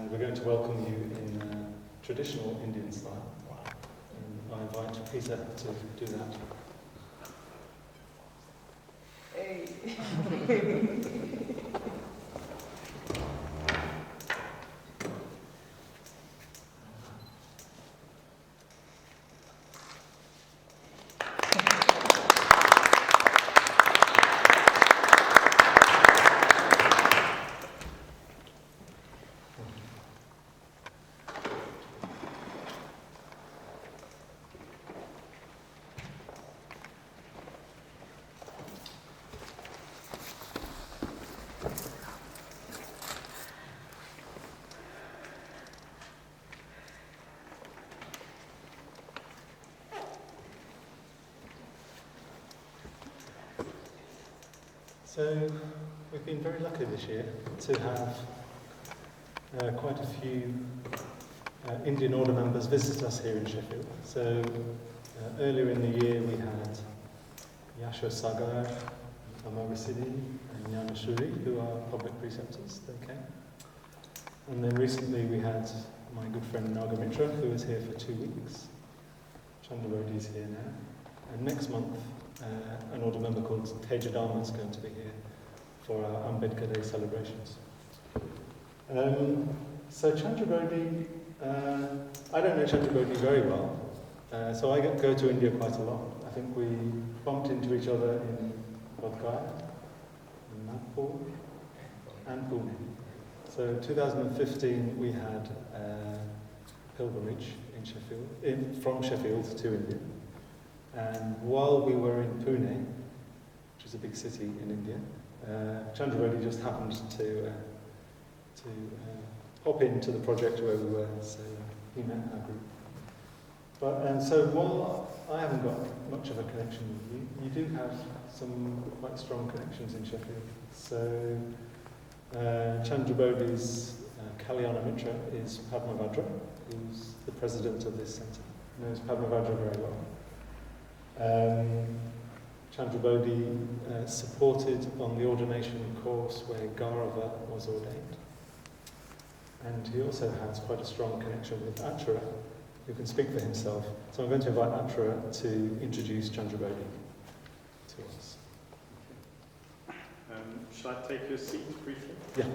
and we're going to welcome you in traditional Indian style. And I invite Peter to do that. Hey. So we've been very lucky this year to have quite a few Indian order members visit us here in Sheffield. So earlier in the year we had Yasho Sagar, Amagasidi and Yanashuri, who are public preceptors. They came. And then recently we had my good friend Nagamitra, who is here for 2 weeks. Chandrabodhi is here now. And next month an order member called Teja Dharma is going to be here for our Ambedkar Day celebrations. So Chandrabodhi, I don't know Chandrabodhi very well, so I go to India quite a lot. I think we bumped into each other in Bodh Gaya, in Nagpur, and Pune. So 2015 we had a pilgrimage in Sheffield, from Sheffield to India. And while we were in Pune, which is a big city in India, Chandrabodhi just happened to pop into the project where we were, so he met our group. But so while I haven't got much of a connection with you, you do have some quite strong connections in Sheffield. So Chandrabodhi's Kalyana Mitra is Padmavajra, who's the president of this centre. He knows Padmavajra very well. Chandrabodhi supported on the ordination course where Gaurava was ordained. And he also has quite a strong connection with Achara, who can speak for himself. So I'm going to invite Achara to introduce Chandrabodhi to us. Shall I take your seat briefly? Yeah.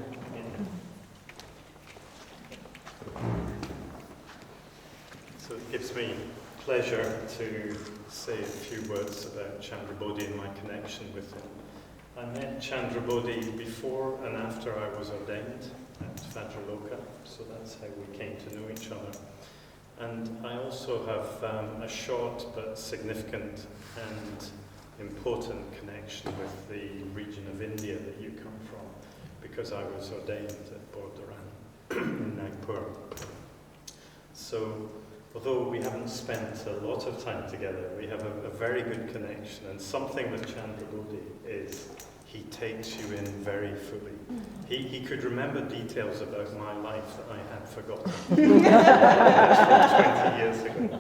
So it gives me pleasure to say a few words about Chandrabodhi and my connection with him. I met Chandrabodhi before and after I was ordained at Vajraloka, so that's how we came to know each other. And I also have a short but significant and important connection with the region of India that you come from, because I was ordained at Bordharan in Nagpur. So although we haven't spent a lot of time together, we have a very good connection. And something with Chandrabodhi is he takes you in very fully. He could remember details about my life that I had forgotten from 20 years ago.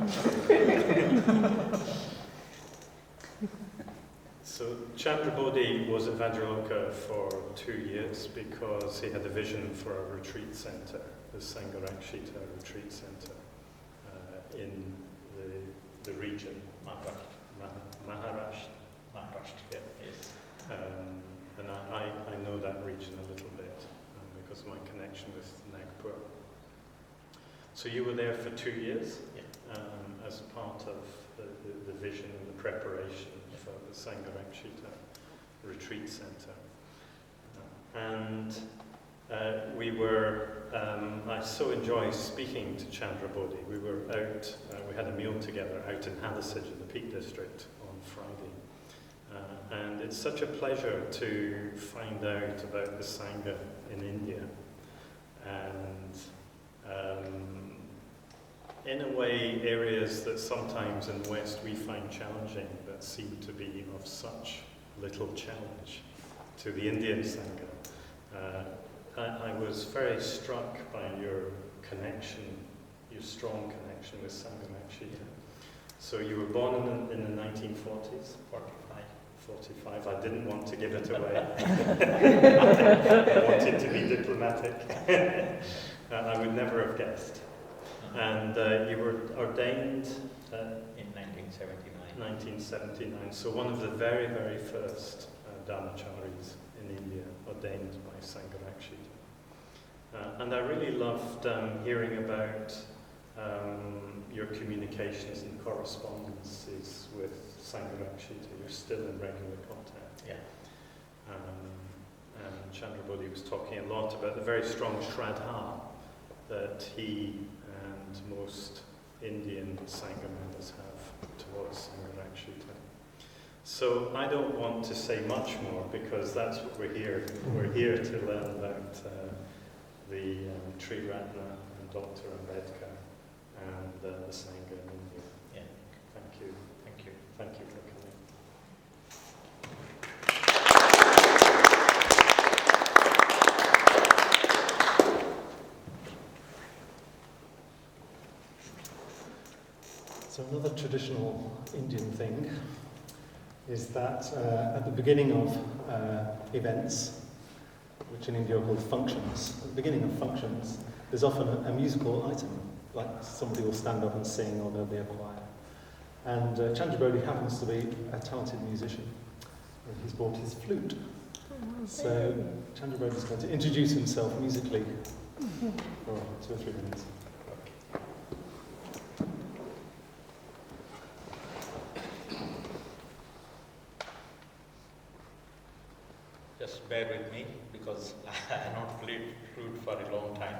So Chandrabodhi was at Vajraloka for 2 years because he had a vision for a retreat centre, the Sangharaksita retreat centre. In the region, Maharashtra. Yes. And I know that region a little bit because of my connection with Nagpur. So you were there for 2 years as part of the vision and the preparation for the Sangharaksita retreat centre. And I so enjoy speaking to Chandrabodhi. We were out, we had a meal together out in Hadasij in the Peak District on Friday. And it's such a pleasure to find out about the Sangha in India. And in a way, areas that sometimes in the West we find challenging, but seem to be of such little challenge to the Indian Sangha. I was very struck by your connection, your strong connection with Sangharaksita. So you were born in the 1940s? 45. I didn't want to give it away. I wanted to be diplomatic. I would never have guessed. And you were ordained in 1979. 1979, so one of the very, very first Dharmacharis in India, ordained by Sangharaksita. And I really loved hearing about your communications and correspondences with Sangharaksita. You're still in regular contact. Yeah. And Chandrabodhi was talking a lot about the very strong Shraddha that he and most Indian Sangha members have towards Sangharaksita. So I don't want to say much more because that's what we're here. We're here to learn about the Triratna and Dr. Ambedkar and the Sangha in India. Yeah. Thank you. Thank you. Thank you for coming. So another traditional Indian thing is that at the beginning of events, which in India are called functions, at the beginning of functions, there's often a musical item, like somebody will stand up and sing or there'll be a choir. And Chandrabodhi happens to be a talented musician, and he's brought his flute. So Chandrabodhi is going to introduce himself musically for 2 or 3 minutes. Just bear with me because I have not played flute for a long time.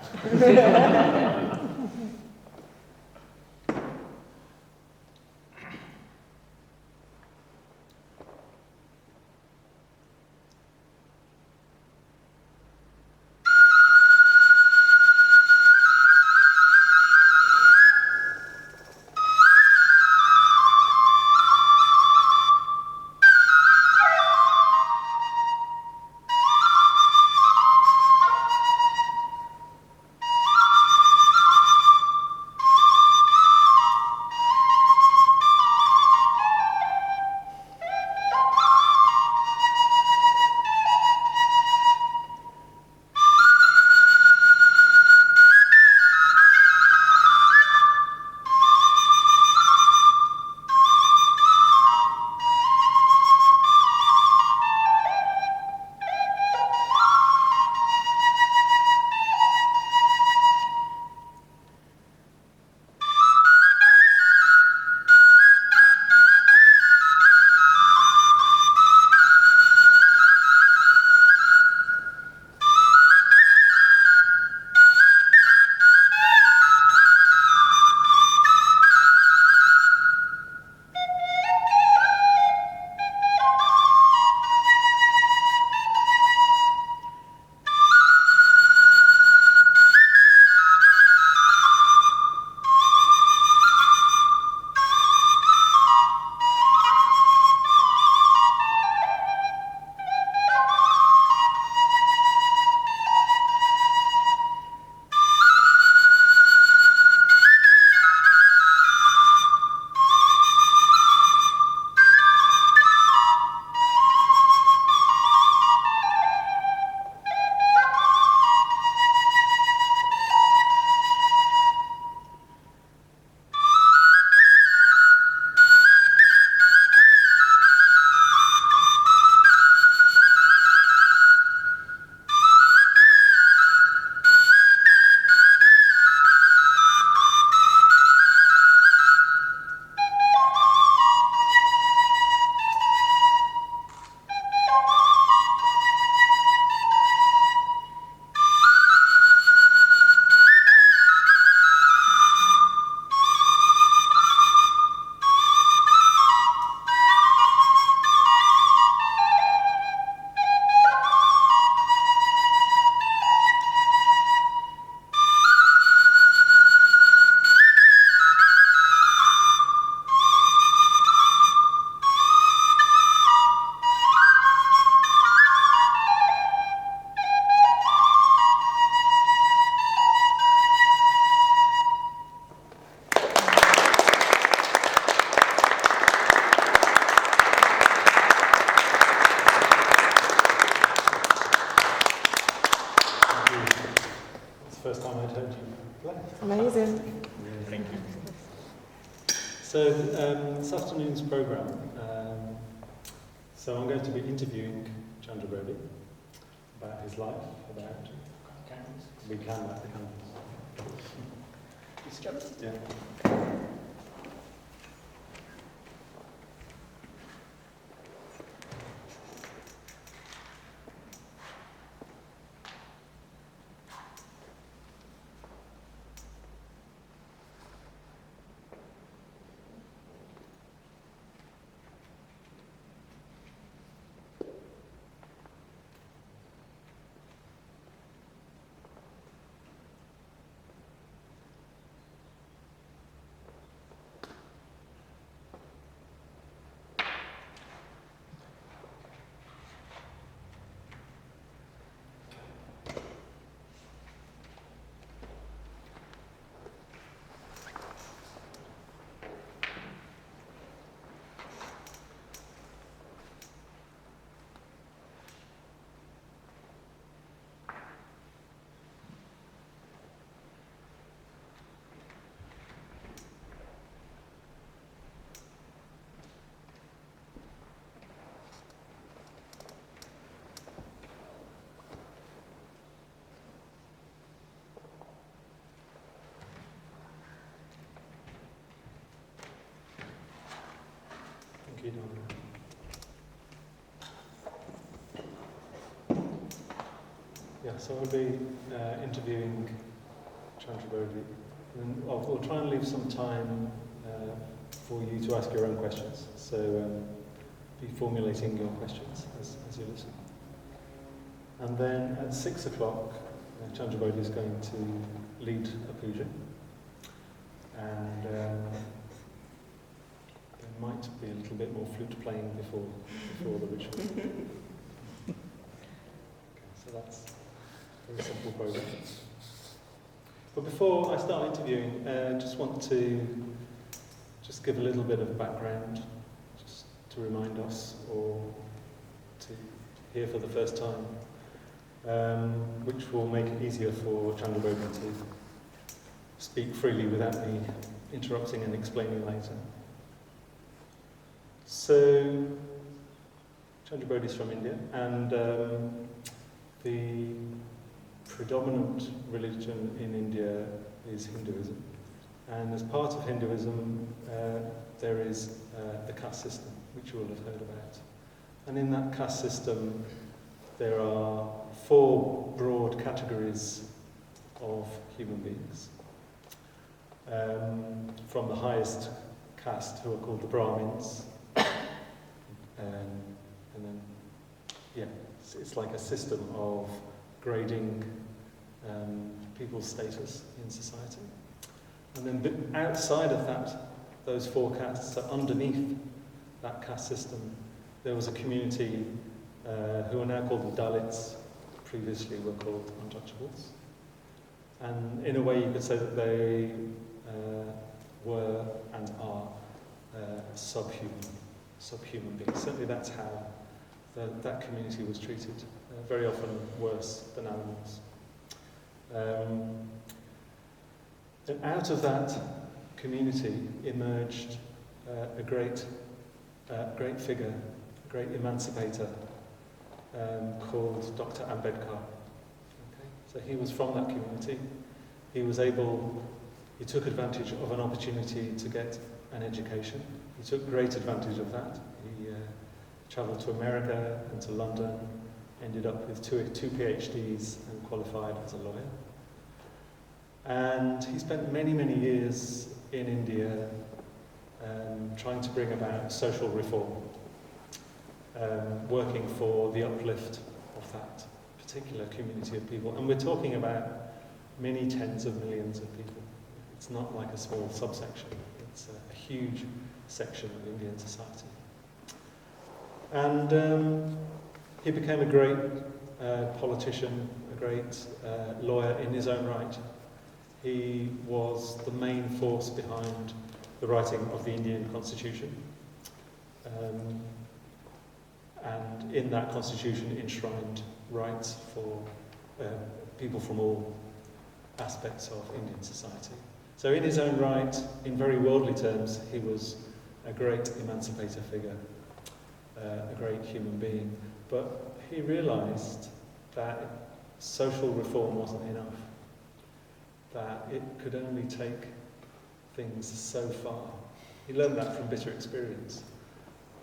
first time I'd heard you play. Amazing. Thank you. So this afternoon's programme, so I'm going to be interviewing Chandrabodhi about his life, about... We can light the candles. Yeah. Thank you, Donna. Yeah, so I'll be interviewing Chandrabodhi, and we'll try and leave some time for you to ask your own questions. So be formulating your questions as you listen. And then at 6 o'clock, Chandrabodhi is going to lead a puja, and there might be a little bit more flute playing before the ritual. Okay, so that's a very simple program. But before I start interviewing, I just want to give a little bit of background, just to remind us, or to hear for the first time, which will make it easier for Chandrabodhi to speak freely without me interrupting and explaining later. So, Chandrabodhi is from India, and the predominant religion in India is Hinduism. And as part of Hinduism, there is the caste system, which you will have heard about. And in that caste system, there are 4 broad categories of human beings. From the highest caste, who are called the Brahmins, and then, yeah, it's like a system of grading people's status in society. And then outside of that, those 4 castes, so underneath that caste system, there was a community who are now called the Dalits, previously were called untouchables. And in a way you could say that they were and are subhuman beings. Certainly that's how that community was treated, very often worse than animals. And out of that community emerged a great figure, a great emancipator called Dr. Ambedkar. Okay? So he was from that community. He took advantage of an opportunity to get an education. He took great advantage of that. He travelled to America and to London, ended up with two PhDs and qualified as a lawyer. And he spent many, many years in India trying to bring about social reform, working for the uplift of that particular community of people. And we're talking about many tens of millions of people. It's not like a small subsection. It's a huge section of Indian society. And he became a great politician, a great lawyer in his own right. He was the main force behind the writing of the Indian Constitution. And in that Constitution enshrined rights for people from all aspects of Indian society. So in his own right, in very worldly terms, he was a great emancipator figure, a great human being. But he realised that social reform wasn't enough, that it could only take things so far. He learned that from bitter experience.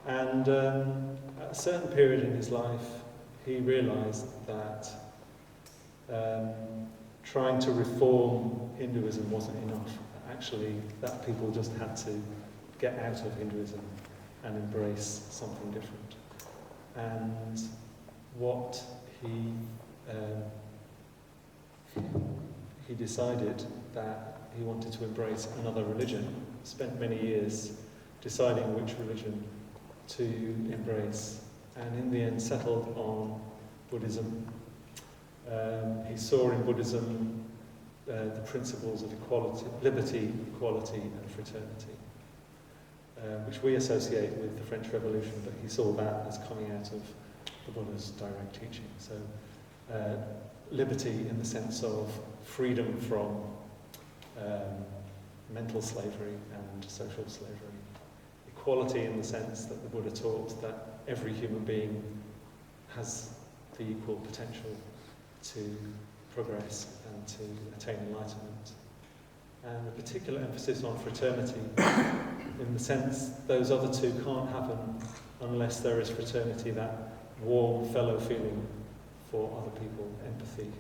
And at a certain period in his life, he realised that trying to reform Hinduism wasn't enough. Actually, that people just had to get out of Hinduism and embrace something different. And what he decided that he wanted to embrace another religion, spent many years deciding which religion to embrace, and in the end settled on Buddhism. He saw in Buddhism the principles of equality, liberty, equality and fraternity, which we associate with the French Revolution, but he saw that as coming out of the Buddha's direct teaching. So liberty in the sense of freedom from mental slavery and social slavery. Equality in the sense that the Buddha taught that every human being has the equal potential to progress and to attain enlightenment. And a particular emphasis on fraternity in the sense those other two can't happen unless there is fraternity, that warm fellow feeling for other people, empathy,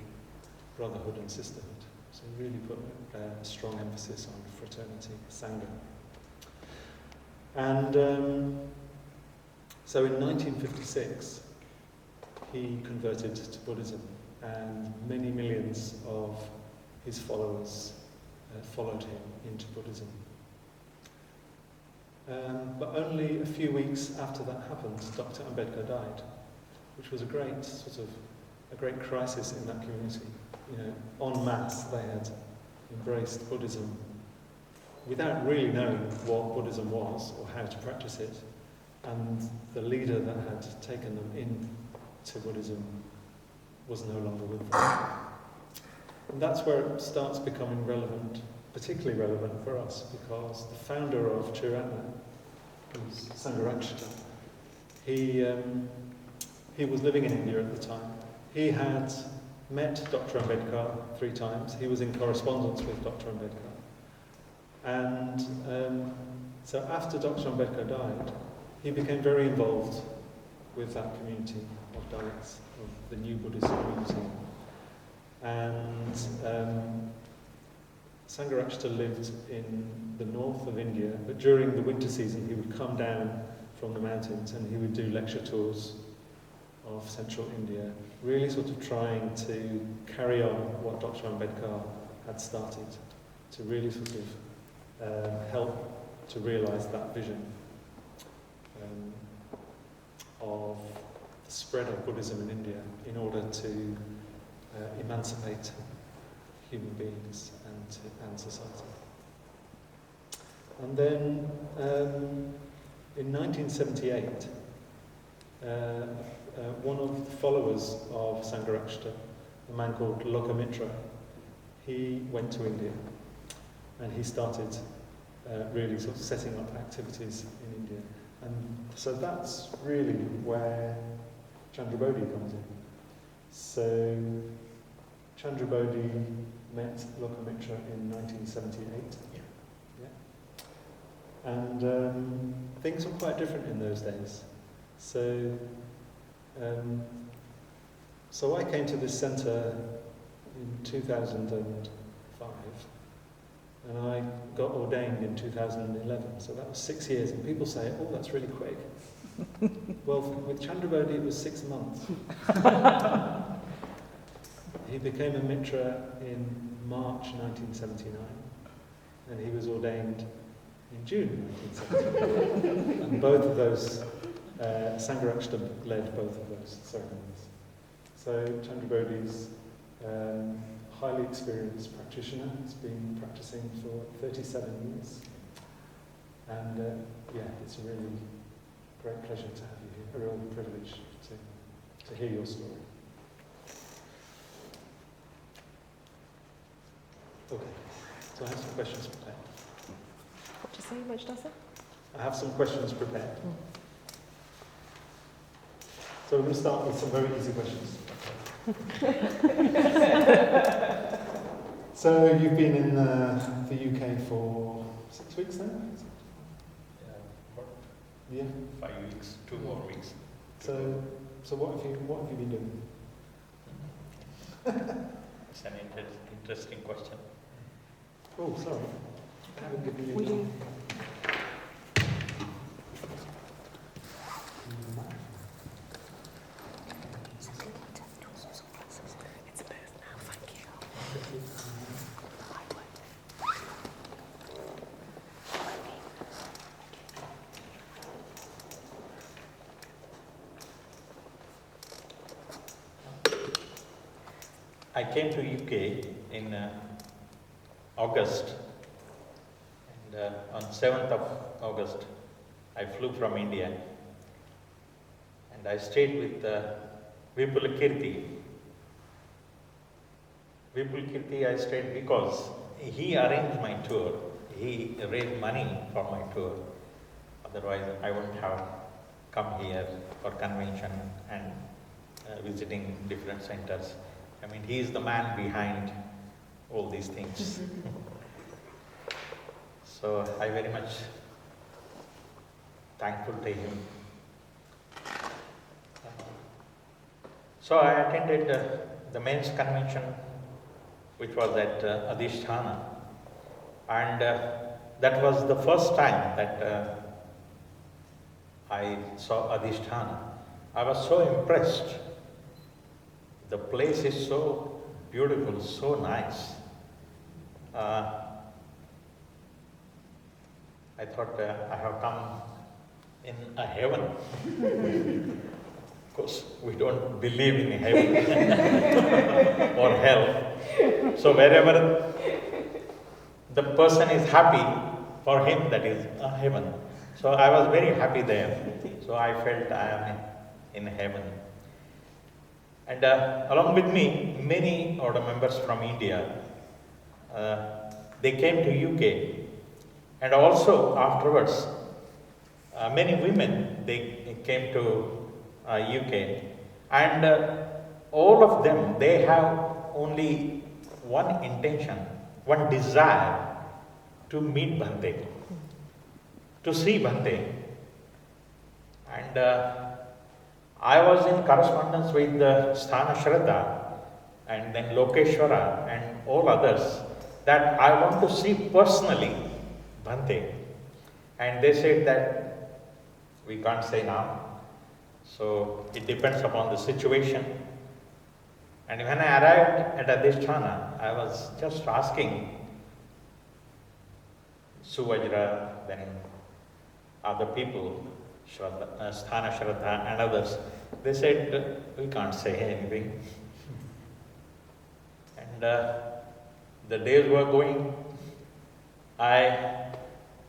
brotherhood and sisterhood. So really put a strong emphasis on fraternity, Sangha. And so in 1956, he converted to Buddhism, and many millions of his followers followed him into Buddhism. But only a few weeks after that happened, Dr. Ambedkar died, which was a great crisis in that community. You know, en masse, they had embraced Buddhism without really knowing what Buddhism was or how to practice it, and the leader that had taken them into Buddhism was no longer with them. And that's where it starts becoming relevant, particularly relevant for us, because the founder of Triratna, who's Sangharaksita, he was living in India at the time. He had met Dr. Ambedkar 3 times. He was in correspondence with Dr. Ambedkar. And so after Dr. Ambedkar died, he became very involved with that community of Dalits, of the new Buddhist community. And Sangharaksita lived in the north of India, but during the winter season he would come down from the mountains and he would do lecture tours of central India, really sort of trying to carry on what Dr. Ambedkar had started, to really sort of help to realise that vision of the spread of Buddhism in India in order to emancipate human beings and society. And then in 1978, one of the followers of Sangharaksita, a man called Lokamitra, he went to India and he started really sort of setting up activities in India. And so that's really where Chandrabodhi comes in. So Chandrabodhi met Lokamitra in 1978. Yeah. And things were quite different in those days. So so I came to this centre in 2005, and I got ordained in 2011, so that was 6 years. And people say, oh, that's really quick. Well, with Chandrabodhi it was 6 months. He became a Mitra in March 1979, and he was ordained in June 1979. And both of those, Sangharaksita led both of those ceremonies. So Chandrabodhi's highly experienced practitioner. He's been practicing for 37 years. And yeah, it's a really great pleasure to have you here, a real privilege to hear your story. Okay, so I have some questions prepared. What do you say, Maitridasa? I have some questions prepared. So we're going to start with some very easy questions. So you've been in the UK for 6 weeks now? About Yeah. 5 weeks, 2 more weeks. So what have you been doing? It's an interesting question. Oh, sorry. I haven't given you Would you? It's a birth now, thank you. I came to UK in August, and on 7th of August, I flew from India, and I stayed with Vipulakirti. Vipulakirti I stayed because he arranged my tour. He raised money for my tour. Otherwise, I wouldn't have come here for convention and visiting different centers. I mean, he is the man behind all these things. So I very much thankful to him. So I attended the men's convention, which was at Adhisthana, and that was the first time that I saw Adhisthana. I was so impressed. The place is so beautiful, so nice. I thought I have come in a heaven. Of course, we don't believe in heaven or hell. So wherever the person is happy, for him that is a heaven. So I was very happy there. So I felt I am in heaven. And along with me, many order members from India, they came to UK. And also afterwards, many women, they came to UK. And all of them, they have only one intention, one desire to meet Bhante, to see Bhante. And I was in correspondence with Sthana Shraddha and then Lokeshwara and all others that I want to see personally Bhante. And they said that we can't say now. So it depends upon the situation. And when I arrived at Adhisthana, I was just asking Suvajra, then other people, Sthana Shraddha and others, they said, we can't say anything. And the days were going. I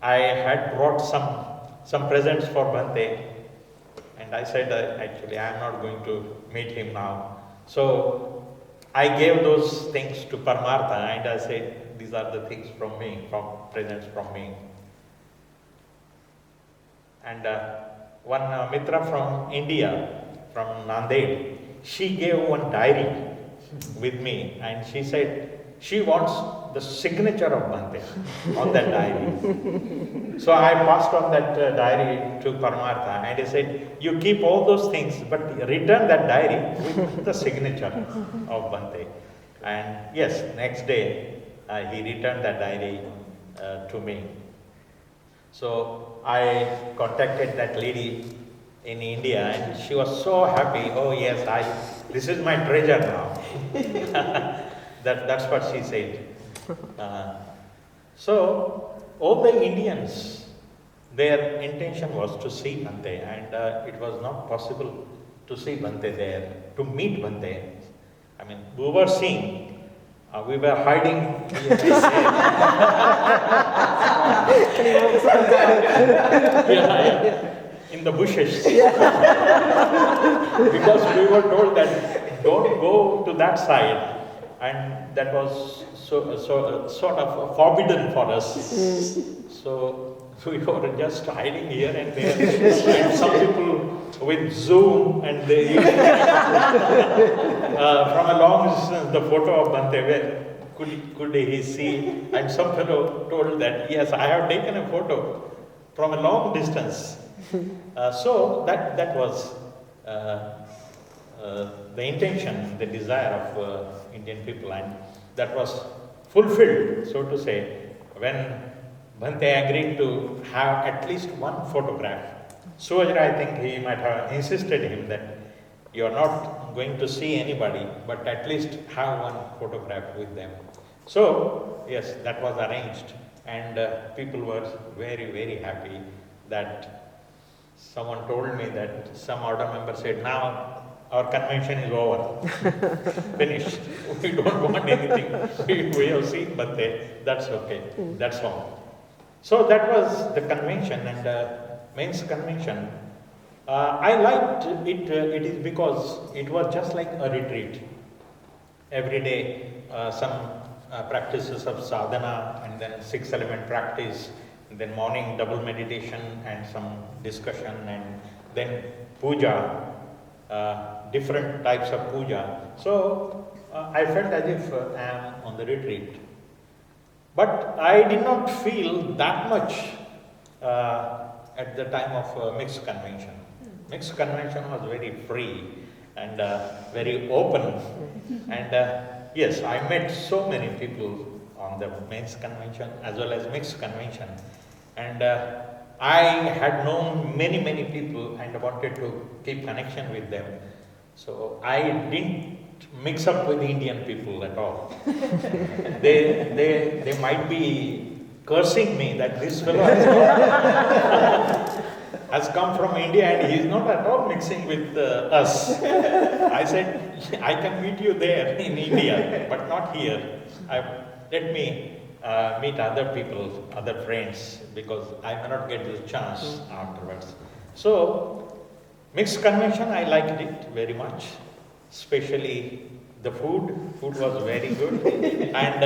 had brought some presents for Bhante, and I said, actually, I am not going to meet him now. So I gave those things to Paramartha, and I said, these are the things from me, presents from me. And one Mitra from India, from Nanded, she gave one diary with me, and she said she wants the signature of Bhante on that diary. So I passed on that diary to Paramartha, and he said, you keep all those things, but return that diary with the signature of Bhante. And yes, next day he returned that diary to me. So I contacted that lady in India, and she was so happy. Oh yes, this is my treasure now. That's what she said. So all the Indians, their intention was to see Bhante, and it was not possible to see Bhante there, to meet Bhante. I mean, we were seeing, we were hiding in the bushes. Because we were told that don't go to that side. and that was sort of forbidden for us. So we were just hiding here and there, and some people with Zoom and they from a long distance the photo of Bhante, where could he see? And some fellow told that yes, I have taken a photo from a long distance. So that was the intention, the desire of Indian people, and that was fulfilled, so to say, when Bhante agreed to have at least one photograph. Suhajra, I think he might have insisted him that you are not going to see anybody, but at least have one photograph with them. So, yes, that was arranged, and people were very, very happy that someone told me that some order member said, now our convention is over, finished, we don't want anything, we have seen Bhante, that's okay, that's all. So that was the convention, and men's convention. I liked it, it is because it was just like a retreat. Every day some practices of sadhana, and then 6-element practice, and then morning double meditation and some discussion, and then puja, different types of puja. So I felt as if I am on the retreat. But I did not feel that much at the time of mixed convention. Mixed convention was very free and very open. And yes, I met so many people on the men's convention as well as mixed convention. And I had known many, many people and wanted to keep connection with them. So I didn't mix up with Indian people at all. They might be cursing me that this fellow has come from India and he is not at all mixing with us. I said, I can meet you there in India, but not here. Let me meet other people, other friends, because I may not get the chance afterwards. So, mixed convention, I liked it very much. Especially the food was very good, and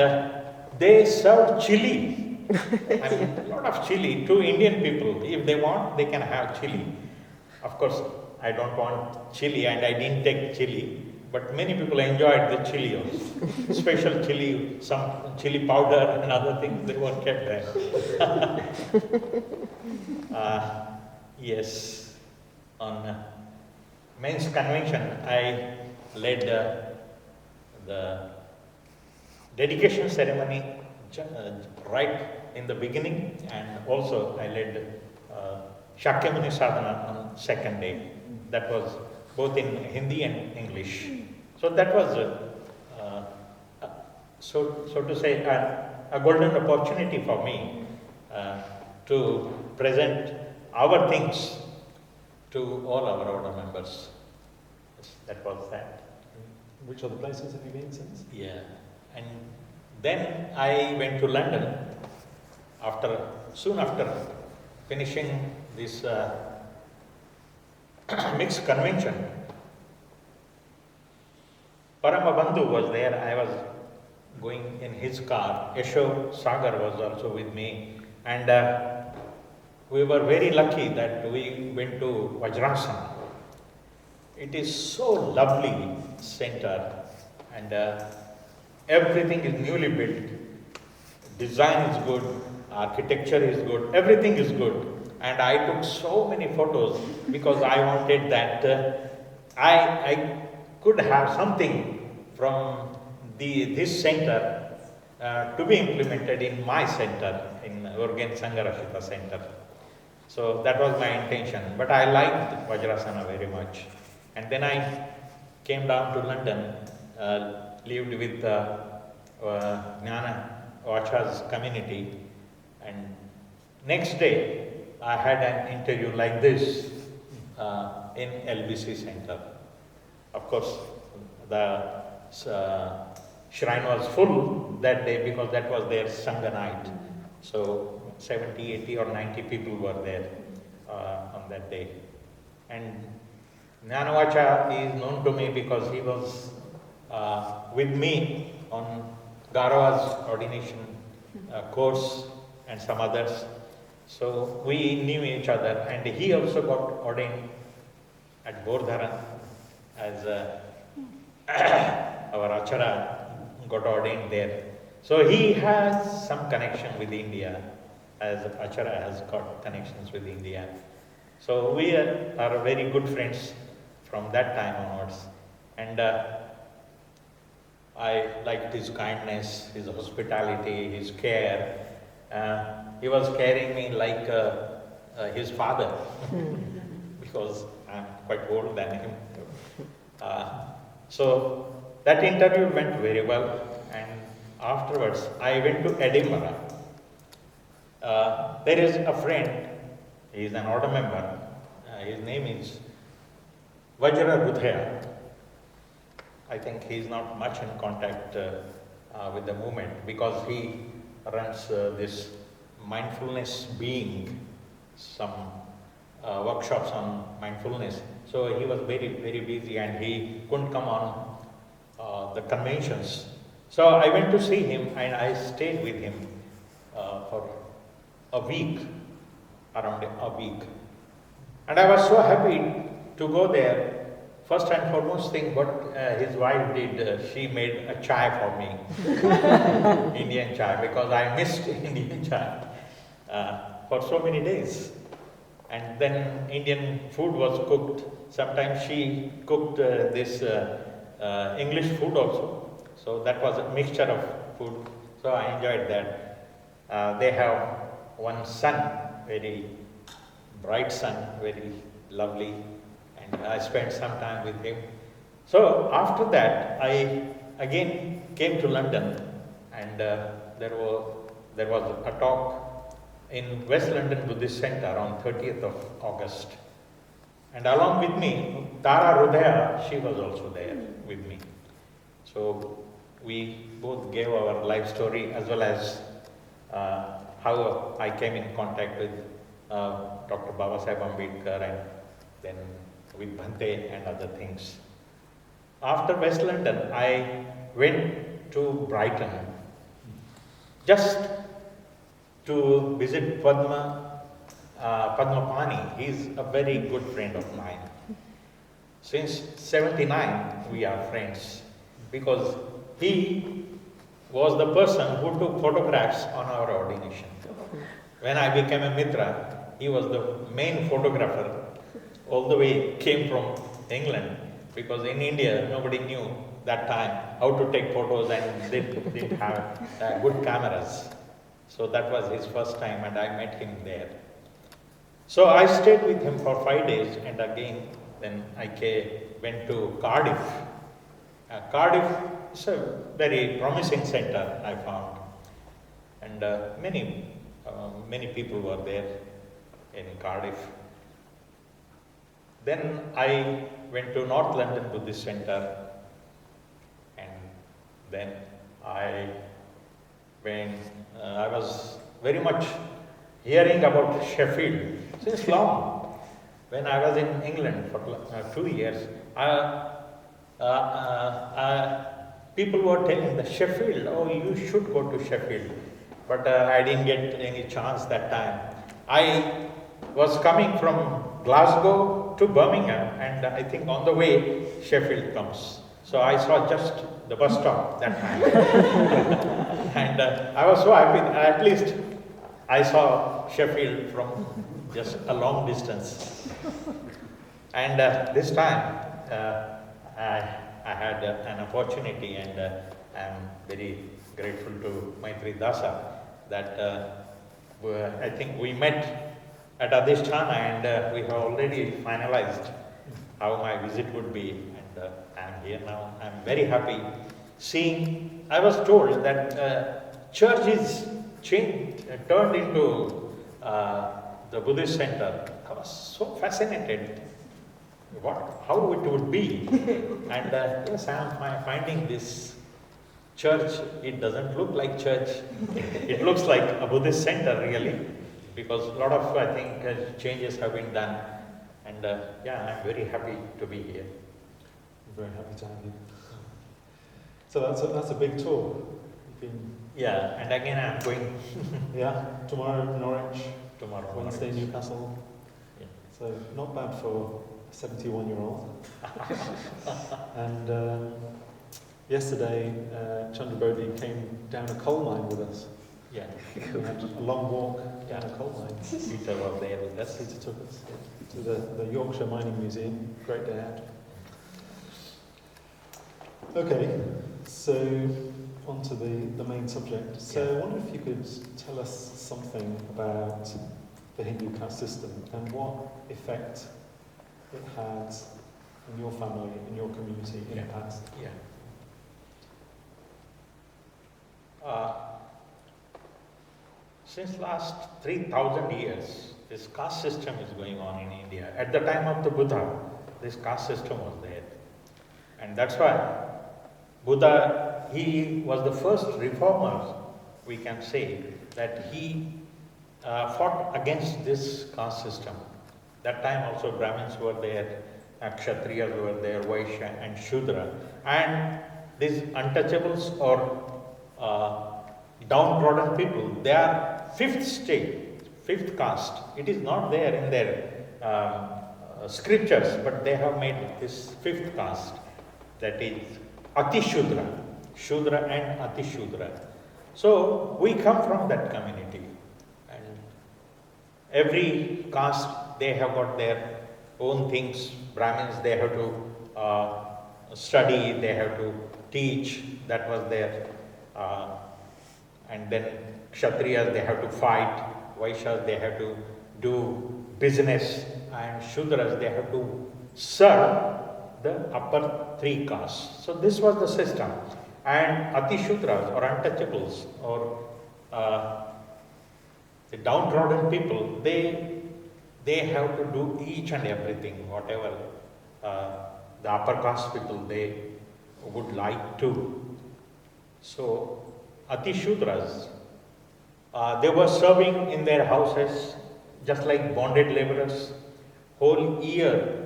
they served chili. I mean, a lot of chili to Indian people. If they want, they can have chili. Of course, I don't want chili, and I didn't take chili, but many people enjoyed the chili also. Special chili, some chili powder and other things, they were kept there. Yes, on men's convention, I led the dedication ceremony right in the beginning, and also I led Shakyamuni sadhana on second day. That was both in Hindi and English. So that was, so to say, a golden opportunity for me to present our things to all our order members. That was that. Which other places have you been since? Yeah, and then I went to London soon after finishing this mixed convention. Paramabandhu was there. I was going in his car. Yasho Sagar was also with me, and we were very lucky that we went to Vajrasana. It is so lovely center, and everything is newly built. Design is good, architecture is good, everything is good. And I took so many photos because I wanted that I could have something from this center to be implemented in my center, in Urgen Sangharaksita center. So that was my intention. But I liked Vajrasana very much. And then I came down to London, lived with Jnana Vacha's community, and next day I had an interview like this in LBC Center. Of course, the shrine was full that day because that was their Sangha night. So 70, 80 or 90 people were there on that day. And Jnana Vacha is known to me because he was with me on Garava's ordination course and some others. So we knew each other, and he also got ordained at Bordharan as our Acharya got ordained there. So he has some connection with India, as Acharya has got connections with India. So we are very good friends from that time onwards. And I liked his kindness, his hospitality, his care. He was carrying me like his father, because I'm quite older than him. So that interview went very well, and afterwards I went to Edinburgh. There is a friend, he is an order member, his name is Vajrabudhaya. I think he is not much in contact with the movement, because he runs this mindfulness being, some workshops on mindfulness. So he was very, very busy and he couldn't come on the conventions. So I went to see him and I stayed with him for a week, around a week. And I was so happy to go there. First and foremost thing, what his wife did, she made a chai for me, Indian chai, because I missed Indian chai for so many days. And then Indian food was cooked. Sometimes she cooked this English food also. So that was a mixture of food. So I enjoyed that. They have one son, very bright son, very lovely. And I spent some time with him. So after that, I again came to London, and there was a talk in West London Buddhist Centre on 30th of August. And along with me, Tara Rudaya, she was also there with me. So we both gave our life story, as well as how I came in contact with Dr. Babasaheb Ambedkar, and then with Bhante and other things. After West London, I went to Brighton just to visit Padmapani. He's a very good friend of mine. Since '79, we are friends, because he was the person who took photographs on our ordination. When I became a Mitra, he was the main photographer. All the way came from England, because in India nobody knew that time how to take photos, and they didn't have good cameras. So that was his first time, and I met him there. So I stayed with him for 5 days, and again then I went to Cardiff. Cardiff is a very promising center, I found, and many people were there in Cardiff. Then I went to North London Buddhist Centre, and then I was very much hearing about Sheffield since long. When I was in England for 2 years, people were telling the Sheffield, oh, you should go to Sheffield. But I didn't get any chance that time. I was coming from Glasgow to Birmingham, and I think on the way Sheffield comes. So I saw just the bus stop that time. And I was so happy. At least I saw Sheffield from just a long distance. And this time I had an opportunity, and I'm very grateful to Maitridasa that I think we met at Adhisthana, and we have already finalized how my visit would be, and I'm here now. I'm very happy seeing. I was told that church is turned into the Buddhist center. I was so fascinated how it would be. And yes, I'm finding this church, it doesn't look like church. It looks like a Buddhist center, really, because a lot of, I think, changes have been done. And yeah, I'm very happy to be here. I'm very happy to have you. So that's a big tour. You've been, Yeah, and again I'm going yeah, tomorrow Norwich, tomorrow. Wednesday Newcastle. Yeah. So not bad for a 71-year-old. And yesterday, Chandrabodhi came down a coal mine with us. Yeah, We had a long walk down a coal mine. Peter was there with us. Peter took us to the Yorkshire Mining Museum. Great day out. Okay, so on to the main subject. So I wonder if you could tell us something about the Hindu caste system and what effect it had in your family, in your community in the past. Yeah. Since last 3,000 years, this caste system is going on in India. At the time of the Buddha, this caste system was there. And that's why Buddha, he was the first reformer, we can say, that he fought against this caste system. That time also Brahmins were there, Kshatriyas were there, Vaishya and Shudra. And these untouchables or downtrodden people, they are fifth state, fifth caste. It is not there in their scriptures, but they have made this fifth caste, that is Ati Shudra, Shudra and Ati Shudra. So we come from that community, and every caste, they have got their own things. Brahmins, they have to study, they have to teach, that was there. And then Kshatriyas, they have to fight, Vaishyas, they have to do business, and Shudras, they have to serve the upper three castes. So this was the system. And Ati Shudras or untouchables or the downtrodden people, they have to do each and everything, whatever the upper caste people they would like to. So Ati Shudras, they were serving in their houses just like bonded laborers. Whole year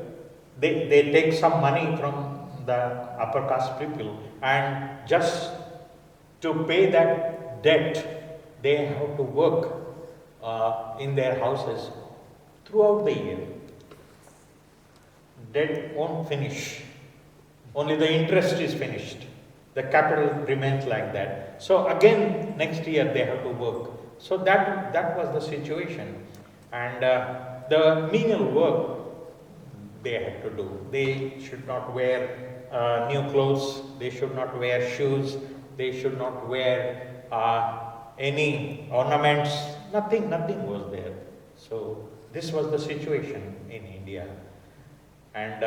they take some money from the upper caste people, and just to pay that debt, they have to work in their houses throughout the year. Debt won't finish. Only the interest is finished. The capital remains like that. So again, next year they have to work. So that was the situation. And the menial work they had to do. They should not wear new clothes. They should not wear shoes. They should not wear any ornaments. Nothing was there. So this was the situation in India. And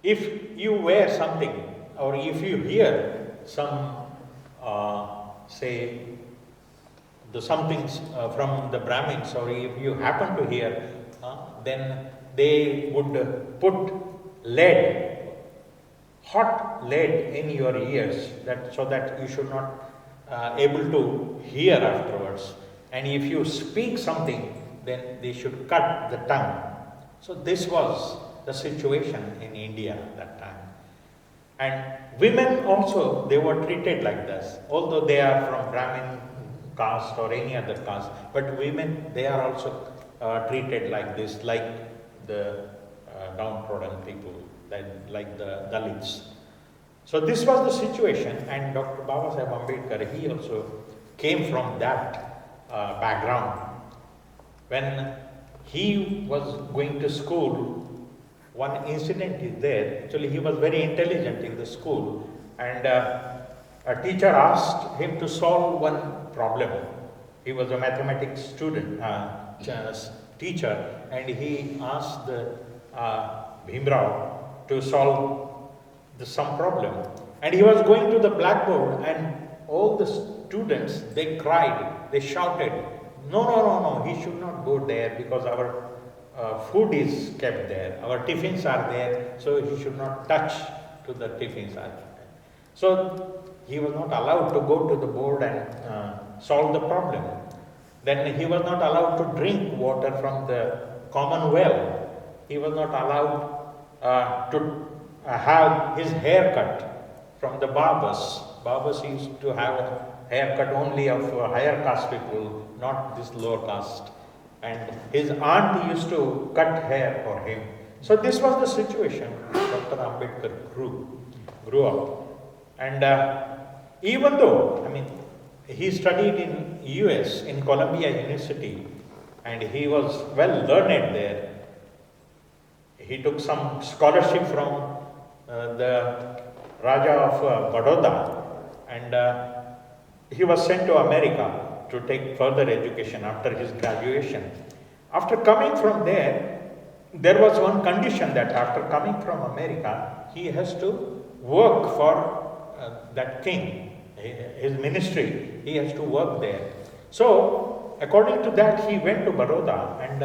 if you wear something, or if you hear some, say, the somethings from the Brahmins, or if you happen to hear, then they would put lead, hot lead in your ears, so that you should not able to hear afterwards. And if you speak something, then they should cut the tongue. So this was the situation in India that time. And women also, they were treated like this, although they are from Brahmin caste or any other caste, but women, they are also treated like this, like the downtrodden people, like the Dalits. So this was the situation, and Dr. Babasaheb Ambedkar, he also came from that background. When he was going to school, one incident is there. Actually, he was very intelligent in the school, and a teacher asked him to solve one problem. He was a mathematics student, teacher, and he asked the Bhimrao to solve some problem. And he was going to the blackboard, and all the students, they cried, they shouted, no, he should not go there, because our food is kept there, our tiffins are there, so he should not touch to the tiffins. So he was not allowed to go to the board and solve the problem. Then he was not allowed to drink water from the common well. He was not allowed to have his hair cut from the barbers. Barbers used to have a haircut only of higher caste people, not this lower caste. And his aunt used to cut hair for him. So this was the situation Dr. Ambedkar grew up. And even though, he studied in US, in Columbia University, and he was well learned there. He took some scholarship from the Raja of Baroda, and he was sent to America to take further education after his graduation. After coming from there was one condition that after coming from America, he has to work for that king, his ministry. He has to work there. So, according to that, he went to Baroda, and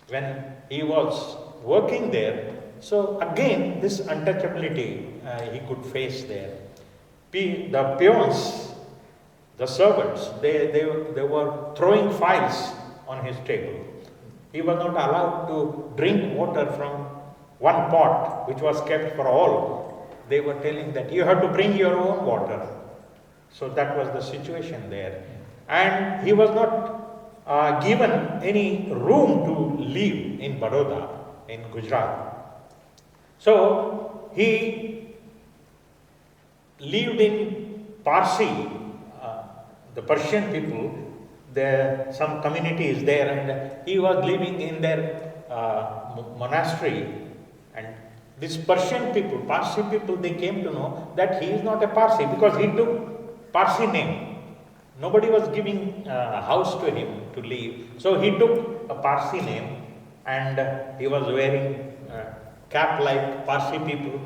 when he was working there, so again this untouchability he could face there. The peons, the servants, they were throwing files on his table. He was not allowed to drink water from one pot which was kept for all. They were telling that you have to bring your own water. So that was the situation there. And he was not given any room to live in Baroda, in Gujarat. So he lived in Parsi, the Persian people. Some community is there, and he was living in their monastery. And these Persian people, Parsi people, they came to know that he is not a Parsi because he took Parsi name. Nobody was giving a house to him to live. So he took a Parsi name, and he was wearing cap like Parsi people.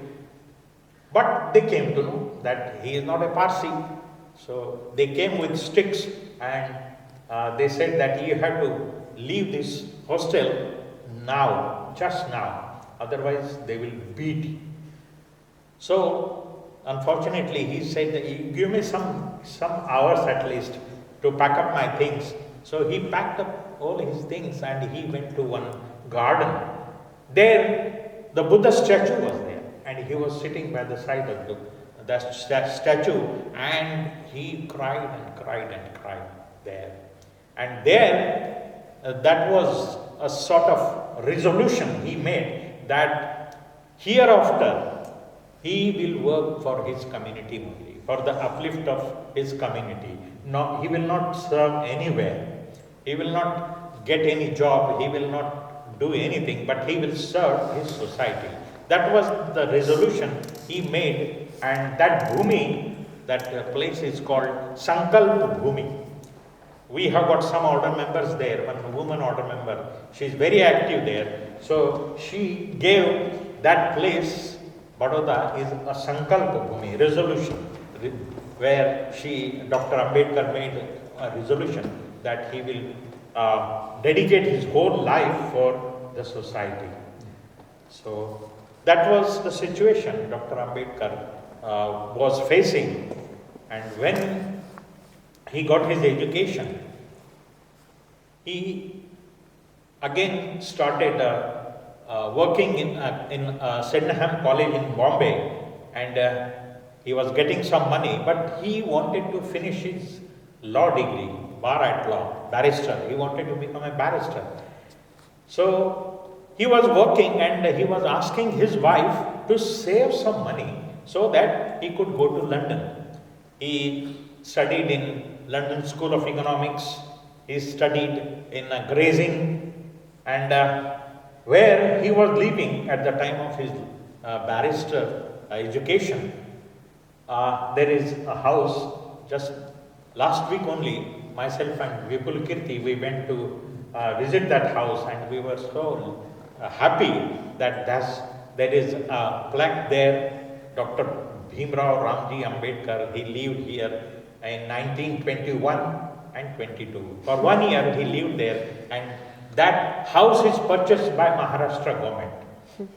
But they came to know that he is not a Parsi. So they came with sticks, and they said that you have to leave this hostel now, just now, otherwise they will beat you. So unfortunately he said that you give me some hours at least to pack up my things. So he packed up all his things and he went to one garden. There the Buddha statue was there, and he was sitting by the side of that statue, and he cried and cried and cried there. And there, that was a sort of resolution he made that hereafter he will work for his community only, for the uplift of his community. No, he will not serve anywhere. He will not get any job. He will not do anything, but he will serve his society. That was the resolution he made, and that bhumi, that place is called Sankalp Bhumi. We have got some order members there, one woman order member, she is very active there. So she gave that place, Baroda, is a Sankalpa Bhumi, resolution, where Dr. Ambedkar made a resolution that he will dedicate his whole life for the society. So that was the situation Dr. Ambedkar was facing. And when he got his education, he again started working in Sydenham College in Bombay, and he was getting some money, but he wanted to finish his law degree, bar at law, barrister. He wanted to become a barrister. So he was working, and he was asking his wife to save some money so that he could go to London. He studied in London School of Economics. He studied in grazing, and where he was living at the time of his barrister education, there is a house. Just last week only, myself and Vipul Kirti, we went to visit that house, and we were so happy that there is a plaque there. Dr. Bhimrao Ramji Ambedkar, he lived here in 1921 and 22. For 1 year he lived there, and that house is purchased by Maharashtra government.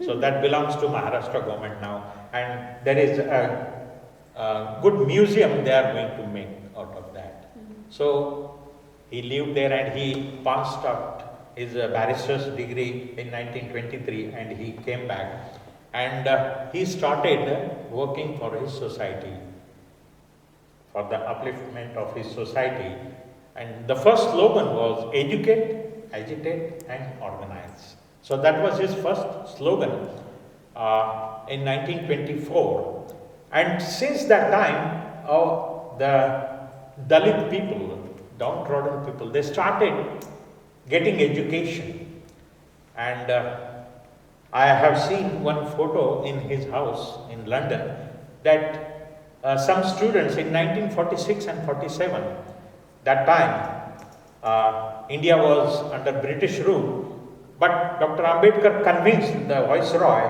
So that belongs to Maharashtra government now, and there is a good museum they are going to make out of that. So he lived there, and he passed out his barrister's degree in 1923 and he came back and he started working for his society, for the upliftment of his society. And the first slogan was educate, agitate and organize. So that was his first slogan in 1924. And since that time, the Dalit people, downtrodden people, they started getting education. And I have seen one photo in his house in London that some students in 1946 and 47, that time India was under British rule, but Dr. Ambedkar convinced the Viceroy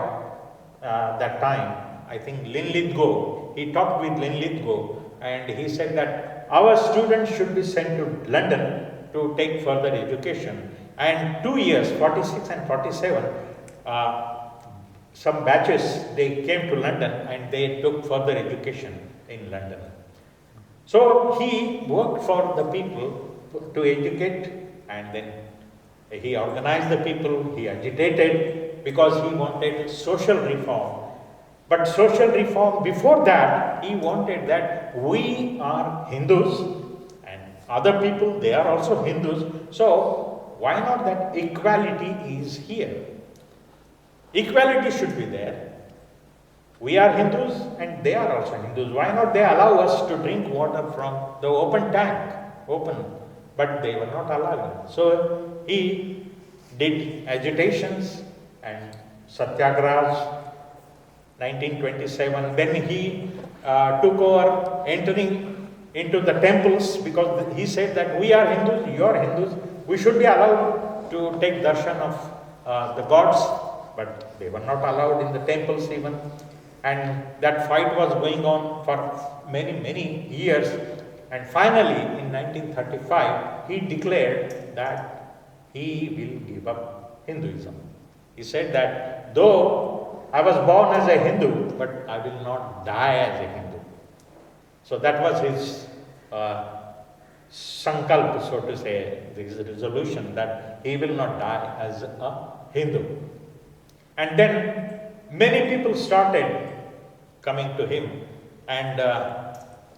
that time, I think Linlithgow, he talked with Linlithgow and he said that our students should be sent to London to take further education. And 2 years, 46 and 47, some batches, they came to London and they took further education in London. So he worked for the people to educate, and then he organized the people, he agitated because he wanted social reform. But social reform, before that, he wanted that we are Hindus and other people, they are also Hindus. So why not that equality is here? Equality should be there. We are Hindus and they are also Hindus. Why not they allow us to drink water from the open tank, but they were not allowing. So he did agitations and satyagrahas. 1927, then he took over entering into the temples because he said that we are Hindus, you are Hindus, we should be allowed to take darshan of the gods, but they were not allowed in the temples even. And that fight was going on for many years. And finally, in 1935, he declared that he will give up Hinduism. He said that though I was born as a Hindu, but I will not die as a Hindu. So that was his sankalp, so to say, his resolution that he will not die as a Hindu. And then many people started coming to him and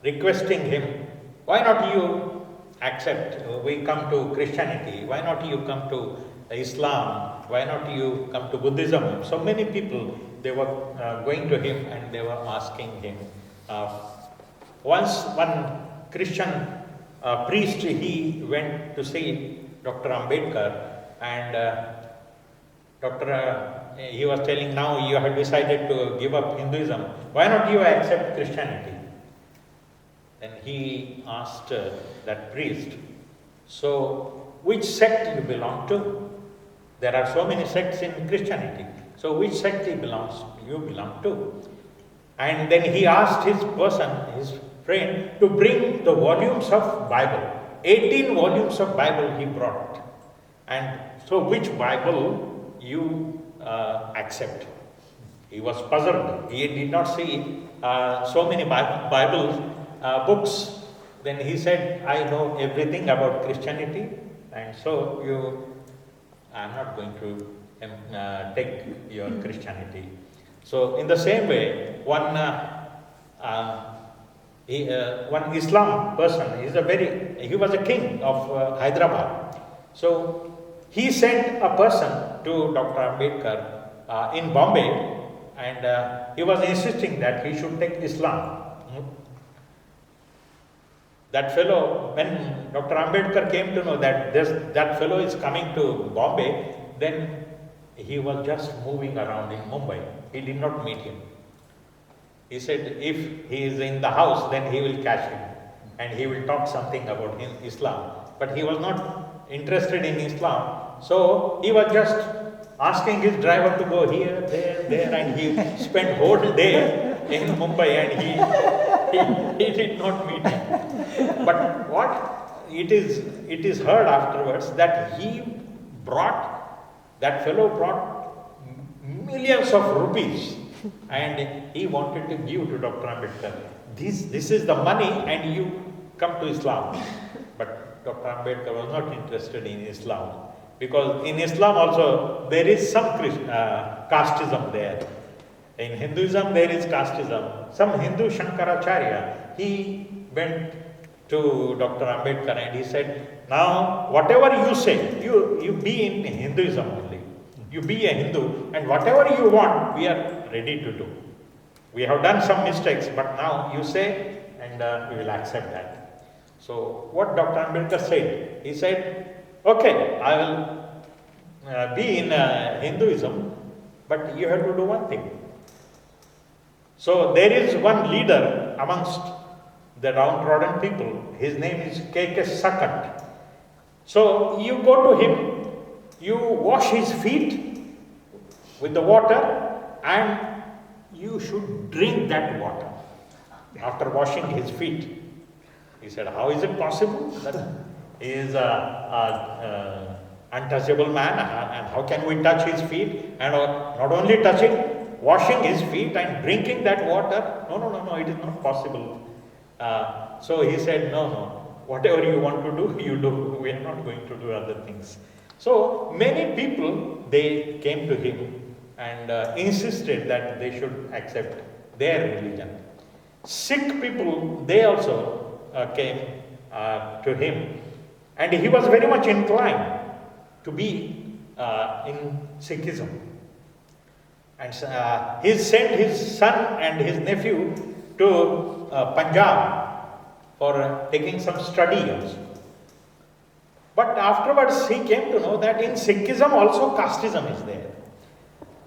requesting him, why not you accept, we come to Christianity, why not you come to Islam, why not you come to Buddhism? So many people, they were going to him and they were asking him. Once one Christian priest, he went to see Dr. Ambedkar and he was telling, now you have decided to give up Hinduism, why not you accept Christianity? Then he asked that priest, so which sect you belong to? There are so many sects in Christianity. So which sect you belong to? And then he asked his friend, to bring the volumes of Bible. 18 volumes of Bible he brought. And so which Bible you accept? He was puzzled. He did not see so many Bible books. Then he said, I know everything about Christianity, and so I am not going to take your Christianity. So in the same way, one Islam person, he was a king of Hyderabad. So he sent a person to Dr. Ambedkar in Bombay, and he was insisting that he should take Islam. That fellow, when Dr. Ambedkar came to know that that fellow is coming to Bombay, then he was just moving around in Mumbai. He did not meet him. He said if he is in the house, then he will catch him and he will talk something about Islam. But he was not interested in Islam. So he was just asking his driver to go here, there, and he spent whole day in Mumbai and he did not meet him. But what it is heard afterwards that that fellow brought millions of rupees and he wanted to give to Dr. Ambedkar. This is the money and you come to Islam. But Dr. Ambedkar was not interested in Islam Because in Islam also there is some casteism there. In Hinduism there is casteism. Some Hindu Shankaracharya, he went to Dr. Ambedkar and he said, now whatever you say, you be in Hinduism only. You be a Hindu and whatever you want, we are ready to do. We have done some mistakes, but now you say and we will accept that. So what Dr. Ambedkar said, he said, okay, I will be in Hinduism, but you have to do one thing. So there is one leader amongst the downtrodden people, his name is K.K. Sakat. So you go to him, you wash his feet with the water and you should drink that water after washing his feet. He said, how is it possible that he is an untouchable man and how can we touch his feet and not only touching, washing his feet and drinking that water? No, it is not possible. So he said, no, whatever you want to do, you do. We are not going to do other things. So many people, they came to him and insisted that they should accept their religion. Sikh people, they also came to him and he was very much inclined to be in Sikhism. And he sent his son and his nephew to Punjab for taking some study also. But afterwards he came to know that in Sikhism also casteism is there.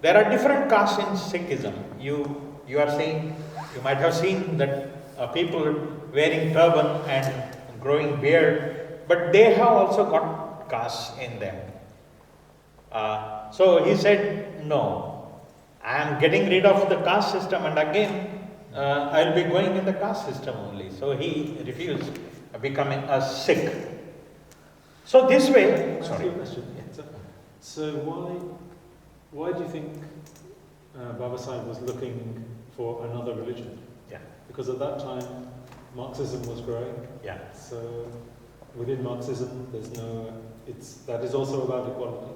There are different castes in Sikhism. You are saying, you might have seen that people wearing turban and growing beard, but they have also got castes in them. So he said, no, I am getting rid of the caste system and again I will be going in the caste system only. So he refused becoming a Sikh. So this way, sorry. So why do you think Baba Sahib was looking for another religion? Yeah. Because at that time Marxism was growing. Yeah. So within Marxism, that is also about equality.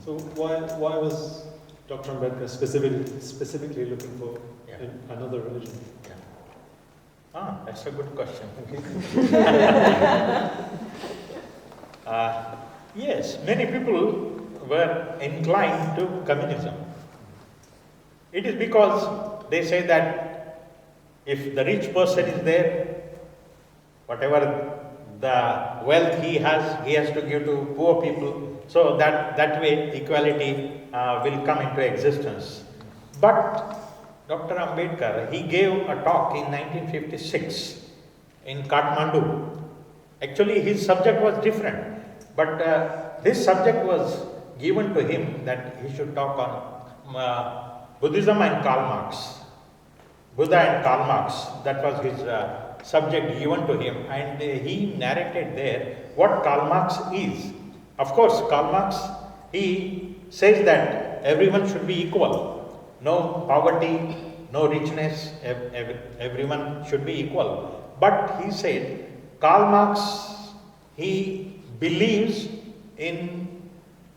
So why was Dr. Ambedkar specifically looking for another religion? Yeah. That's a good question. Yes, many people were inclined to communism. It is because they say that if the rich person is there, whatever the wealth he has to give to poor people, so that way equality will come into existence. But Dr. Ambedkar, he gave a talk in 1956 in Kathmandu. Actually his subject was different, but this subject was given to him that he should talk on Buddhism and Karl Marx. Buddha and Karl Marx, that was his subject given to him, and he narrated there what Karl Marx is. Of course, Karl Marx, he says that everyone should be equal. No poverty, no richness, everyone should be equal. But he said, Karl Marx, he believes in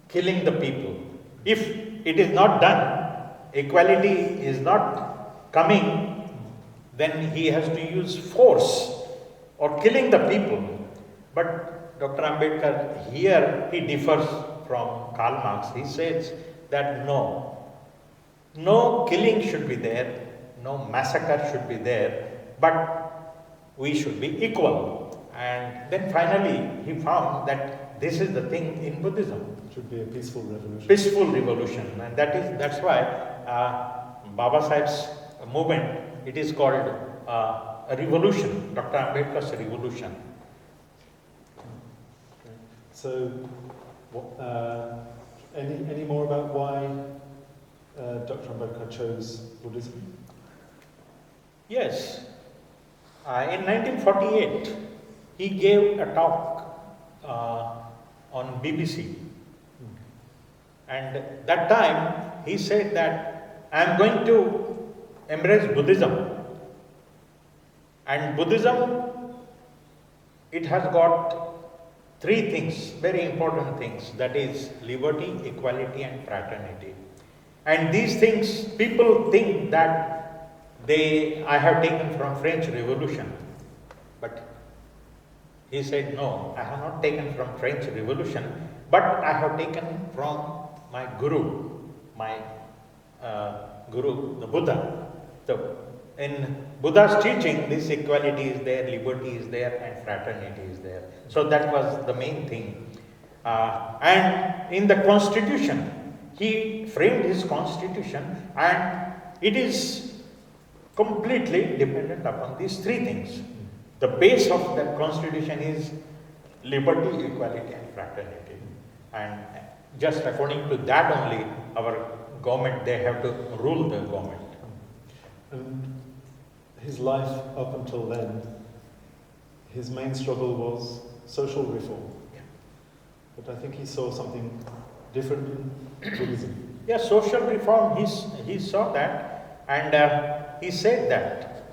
killing the people. If it is not done, equality is not coming, then he has to use force or killing the people. But Dr. Ambedkar here, he differs from Karl Marx. He says that no killing should be there, no massacre should be there, but we should be equal. And then finally he found that this is the thing in Buddhism. It should be a peaceful revolution. Peaceful revolution, and that's why Baba Sahib's movement, it is called a revolution, Dr. Ambedkar's revolution. So, any more about why Dr. Ambedkar chose Buddhism? Yes. In 1948, he gave a talk on BBC. And that time, he said that I am going to embrace Buddhism. And Buddhism, it has got three things, very important things, that is liberty, equality and fraternity. And these things, people think that I have taken from French Revolution. But he said, no, I have not taken from French Revolution, but I have taken from my Guru, the Buddha. In Buddha's teaching, this equality is there, liberty is there, and fraternity is there. So that was the main thing. And in the constitution, he framed his constitution, and it is completely dependent upon these three things. The base of that constitution is liberty, equality, and fraternity. And just according to that only, our government, they have to rule the government. And his life up until then, his main struggle was social reform. Yeah. But I think he saw something different in Buddhism. Yeah, social reform, he saw that, and he said that.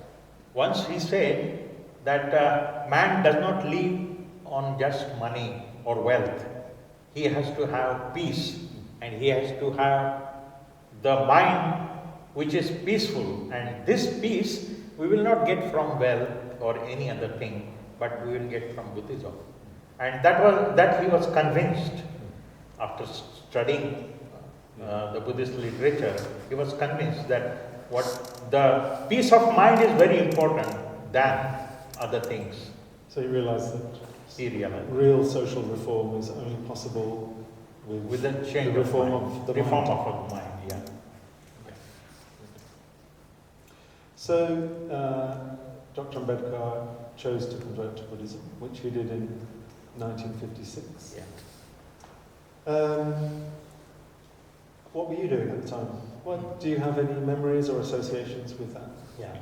Once he said that man does not live on just money or wealth. He has to have peace, and he has to have the mind which is peaceful. And this peace we will not get from wealth or any other thing, but we will get from Buddhism. And that he was convinced after studying the Buddhist literature. He was convinced that the peace of mind is very important than other things. So he realized that He realized real social reform is only possible with the change the reform of of the reform mind. of the mind. Yeah. So Dr. Ambedkar chose to convert to Buddhism, which he did in 1956. Yeah. What were you doing at the time? Do you have any memories or associations with that? Yeah.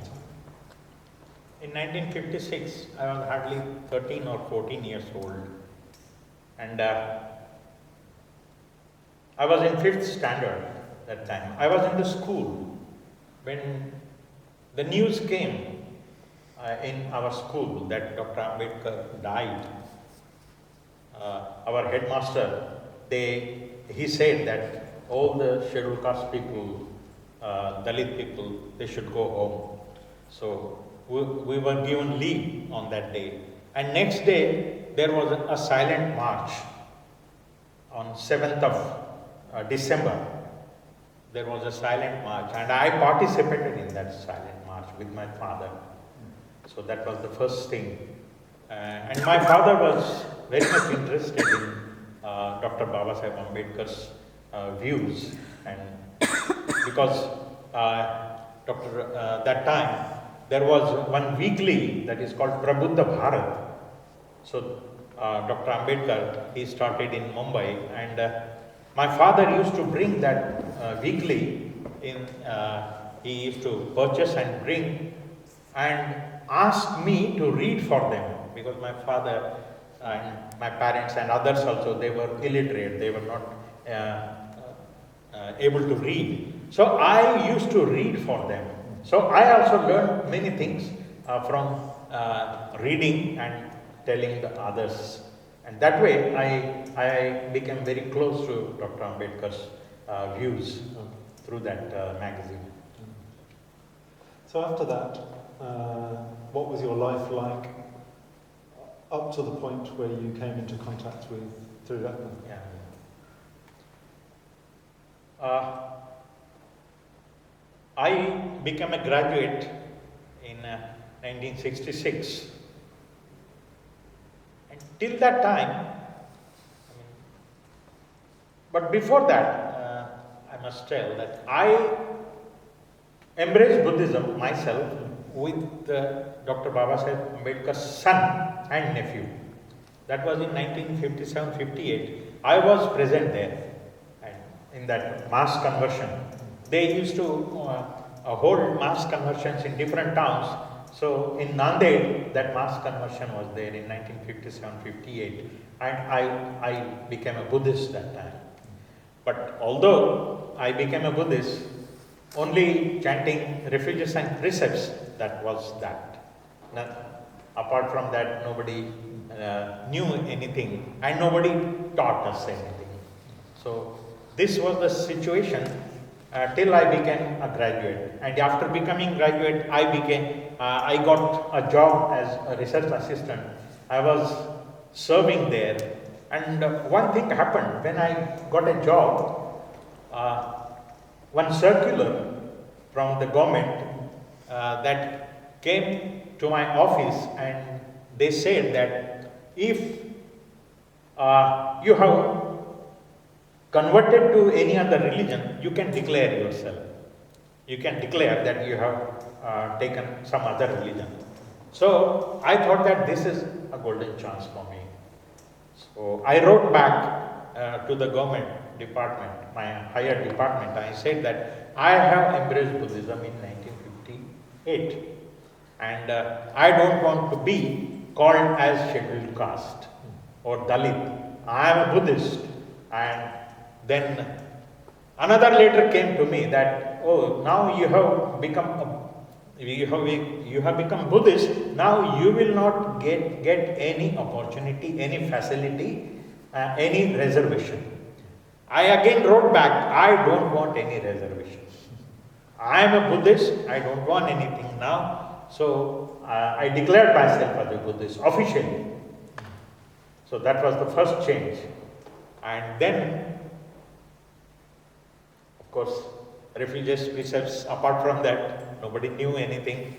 In 1956, I was hardly 13 or 14 years old, and I was in 5th standard that time. I was in the school when the news came in our school that Dr. Ambedkar died. Our headmaster, he said that all the scheduled caste people, Dalit people, they should go home. So we were given leave on that day. And next day, there was a silent march on 7th of December. There was a silent march, and I participated in that silent march with my father. So that was the first thing. And my father was very much interested in Dr. Babasaheb Ambedkar's views, and because that time there was one weekly that is called Prabuddha Bharat. So Dr. Ambedkar, he started in Mumbai, and my father used to bring that weekly in. He used to purchase and bring, and ask me to read for them, because my father and my parents and others also, they were illiterate. They were not able to read. So I used to read for them. So I also learned many things from reading and telling the others. And that way I became very close to Dr. Ambedkar's views through that magazine. So after that, what was your life like up to the point where you came into contact with Triratna? Yeah. I became a graduate in 1966, and till that time, but before that, I must tell that I embraced Buddhism myself with Dr. Babasaheb Ambedkar's son and nephew. That was in 1957-58. I was present there, and in that mass conversion. They used to hold mass conversions in different towns. So in Nanded, that mass conversion was there in 1957-58, and I became a Buddhist that time. But although I became a Buddhist, only chanting refuges and precepts, that was that. Now, apart from that, nobody knew anything and nobody taught us anything. So this was the situation till I became a graduate. And after becoming graduate, I got a job as a research assistant. I was serving there, and one thing happened when I got a job. One circular from the government that came to my office, and they said that if you have converted to any other religion, you can declare yourself. You can declare that you have taken some other religion. So I thought that this is a golden chance for me. So I wrote back to the government department, my higher department. I said that I have embraced Buddhism in 1958, and I don't want to be called as scheduled caste or Dalit. I am a Buddhist. And then another letter came to me that, oh, now you have become Buddhist. Now you will not get any opportunity, any facility, any reservation. I again wrote back, I don't want any reservation. I am a Buddhist, I don't want anything now. So I declared myself as a Buddhist officially. So that was the first change. And then, of course, religious precepts, apart from that, nobody knew anything.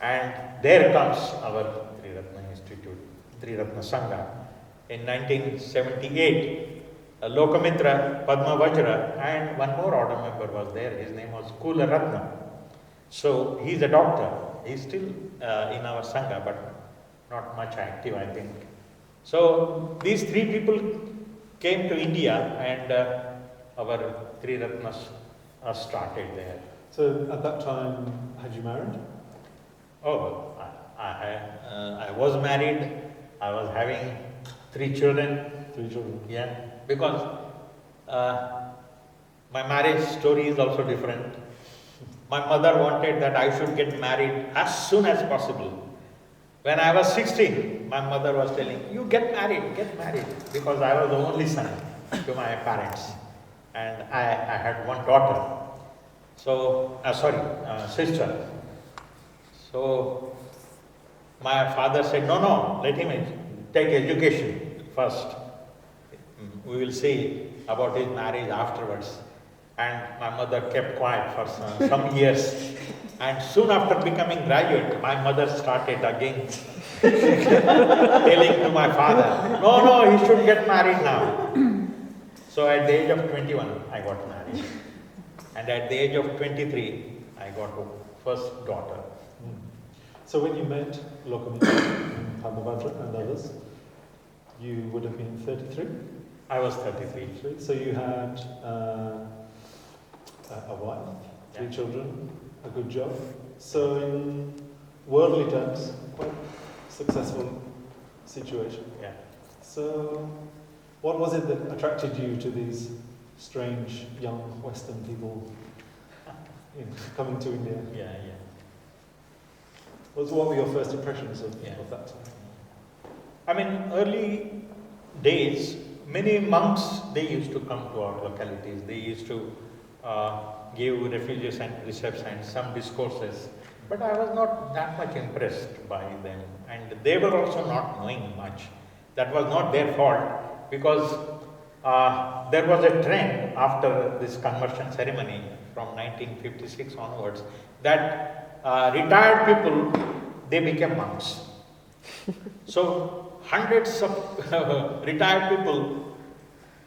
And there comes our Triratna Institute, Triratna Sangha. In 1978, Lokamitra, Padma Vajra, and one more order member was there. His name was Kula Ratna. So he's a doctor. He's still in our Sangha, but not much active, I think. So these three people came to India, and our Triratnas started there. So at that time, had you married? Oh, I was married. I was having 3 children. 3 children. Yeah, because my marriage story is also different. My mother wanted that I should get married as soon as possible. When I was 16, my mother was telling, you get married, because I was the only son to my parents. And I had one daughter. So, sister. So, my father said, no, let him take education first. We will see about his marriage afterwards. And my mother kept quiet for some years. And soon after becoming graduate, my mother started again telling to my father, no, he should get married now. So at the age of 21, I got married. And at the age of 23, I got a first daughter. So when you met Lokamitra, Padmavajra and others, you would have been 33? I was 33. So you had a wife, 3 children, a good job. So in worldly terms, quite successful situation. Yeah. So what was it that attracted you to these strange young Western people coming to India? Yeah. What were your first impressions of that time? I mean, early days, many monks, they used to come to our localities. They used to give refuges and precepts and some discourses. But I was not that much impressed by them. And they were also not knowing much. That was not their fault, because there was a trend after this conversion ceremony from 1956 onwards that retired people, they became monks. So hundreds of retired people,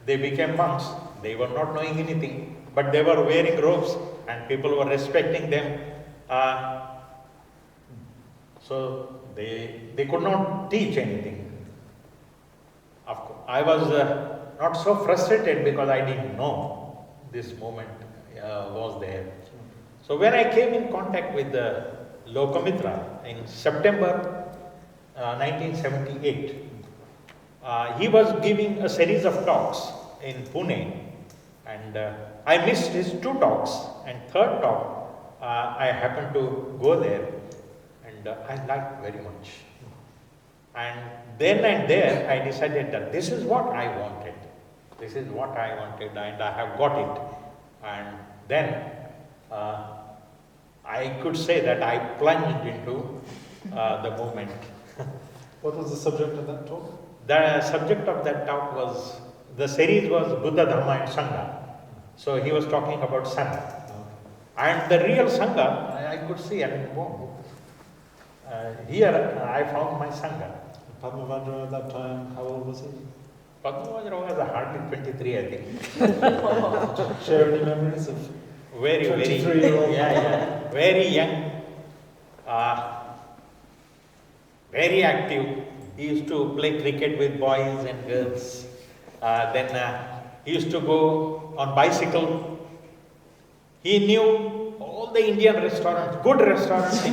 they became monks. They were not knowing anything, but they were wearing robes and people were respecting them. So they could not teach anything. Of course, I was not so frustrated because I didn't know this moment was there. So when I came in contact with Lokamitra in September 1978, he was giving a series of talks in Pune, and I missed his 2 talks, and 3rd talk I happened to go there, and I liked very much. And then and there I decided that this is what I wanted. This is what I wanted and I have got it. And then I could say that I plunged into the movement. What was the subject of that talk? The subject of that talk was, the series was Buddha, Dhamma and Sangha. So he was talking about Sangha. And the real Sangha, I could see, here I found my Sangha. Padmavajra at that time, how old was he? Padmavajra was hardly 23, I think. Share any memories of Very, 23-year-old? yeah, very young, very active. He used to play cricket with boys and girls. Then he used to go on bicycle. He knew all the Indian restaurants, good restaurants.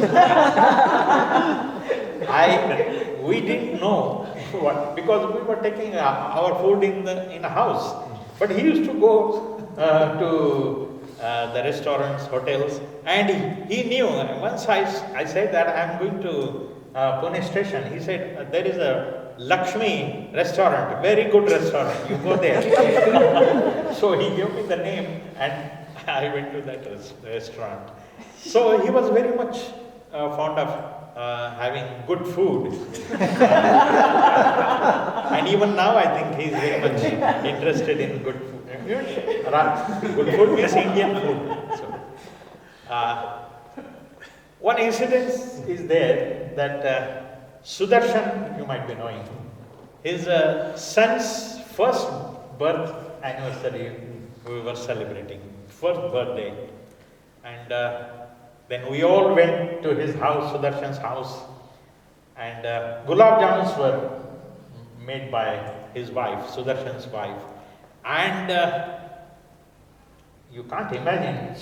We didn't know what, because we were taking our food in a house. But he used to go to the restaurants, hotels, and he knew. Once I said that I am going to Pune station. He said, there is a Lakshmi restaurant, very good restaurant, you go there. So he gave me the name and I went to that restaurant. So he was very much fond of having good food. And even now I think he is very much interested in good food. Good food means Indian food. So, one incident is there that Sudarshan, you might be knowing, his son's first birth anniversary we were celebrating, first birthday. And then we all went to his house, Sudarshan's house, and gulab jamuns were made by his wife, Sudarshan's wife. And you can't imagine,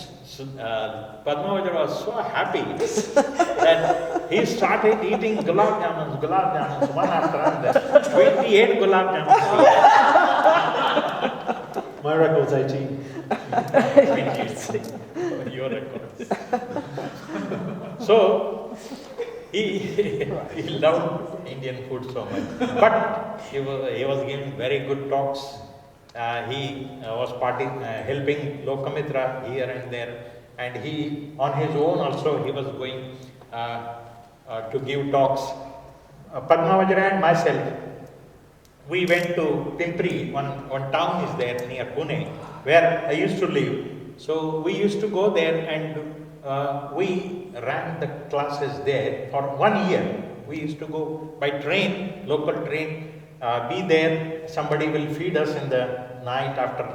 Padmavajra was so happy that he started eating gulab jamuns, one after another. 28 gulab jamuns. My record's 18. Your records. So, he loved Indian food so much. But he was giving very good talks. He was helping Lokamitra here and there, and he, on his own also, he was going to give talks. Padmavajra and myself, we went to Pimpri, one town is there near Pune, where I used to live. So we used to go there and we ran the classes there for 1 year. We used to go by train, local train, be there, somebody will feed us in the night after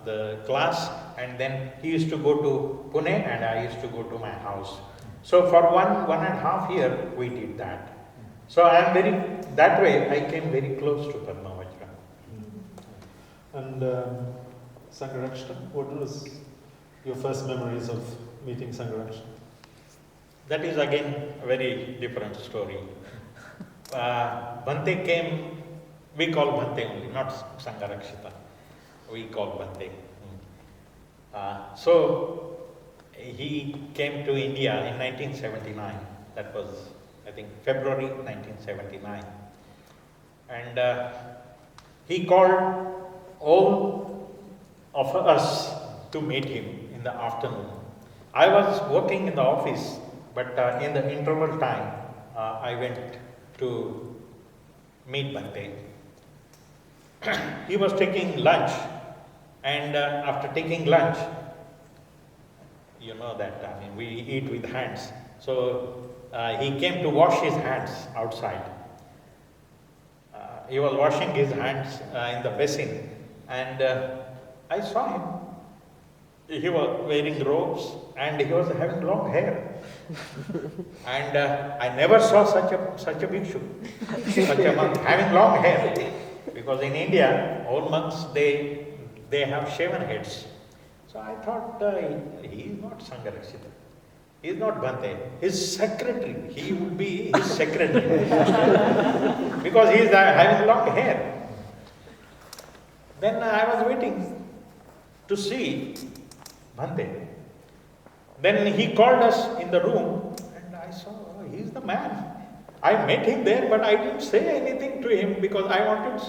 the class, and then he used to go to Pune and I used to go to my house. So for one and a half year we did that. So that way I came very close to Padmavajra. And Sangharaksita, what was your first memories of meeting Sangharaksita? That is again a very different story. Bhante came, we call Bhante only, not Sangharaksita. We call Bhante. So he came to India in 1979. That was, I think, February 1979. And he called all of us to meet him in the afternoon. I was working in the office, but in the interval time, I went to meet Bhante. He was taking lunch, and after taking lunch, you know that, we eat with hands. So he came to wash his hands outside. He was washing his hands in the basin, and I saw him. He was wearing robes and he was having long hair. And I never saw such a bhikshu, such a monk having long hair. Because in India, all monks, they have shaven heads. So I thought, he is not Sangharaksita. He is not Bhante. His secretary. He would be his secretary. Because he is having long hair. Then I was waiting to see Bhante. Then he called us in the room and I saw, he is the man. I met him there, but I didn't say anything to him because I wanted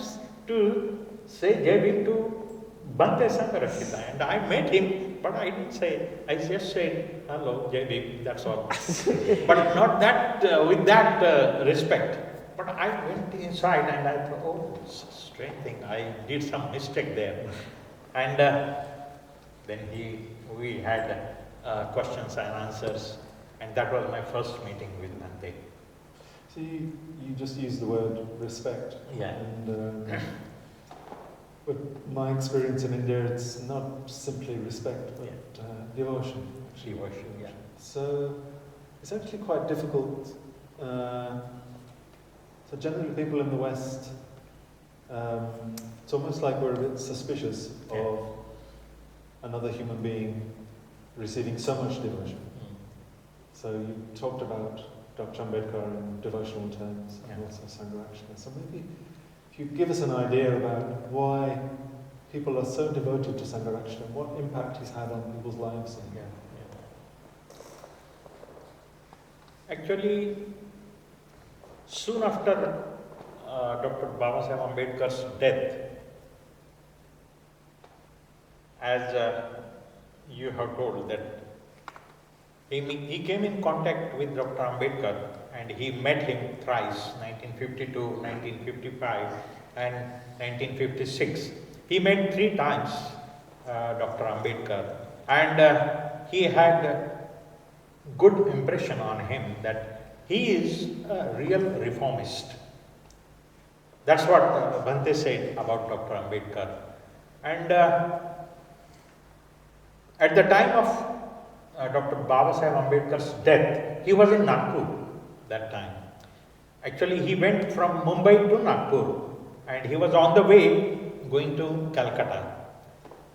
to say Jai Bhim to Bhante Sangharaksita. And I met him, but I didn't say, I just said, hello, Jai Bhim, that's all. But not that, with that respect. But I went inside and I thought, oh, it's a strange thing, I did some mistake there. And then we had questions and answers, and that was my first meeting with Bhante. So you just used the word respect. Yeah. And but my experience in India, it's not simply respect, but devotion. Devotion, yeah. So it's actually quite difficult. So generally people in the West, it's almost like we're a bit suspicious of another human being receiving so much devotion. So you talked about Dr. Ambedkar in devotional terms and also Sangharaksita. So maybe if you give us an idea about why people are so devoted to Sangharaksita and what impact he's had on people's lives. Actually, soon after Dr. Babasaheb Ambedkar's death, as you have told that he came in contact with Dr. Ambedkar and he met him thrice, 1952, 1955 and 1956. He met 3 times Dr. Ambedkar, and he had a good impression on him that he is a real reformist. That's what Bhante said about Dr. Ambedkar. And at the time of Dr. Babasaheb Ambedkar's death, he was in Nagpur that time. Actually, he went from Mumbai to Nagpur and he was on the way going to Calcutta.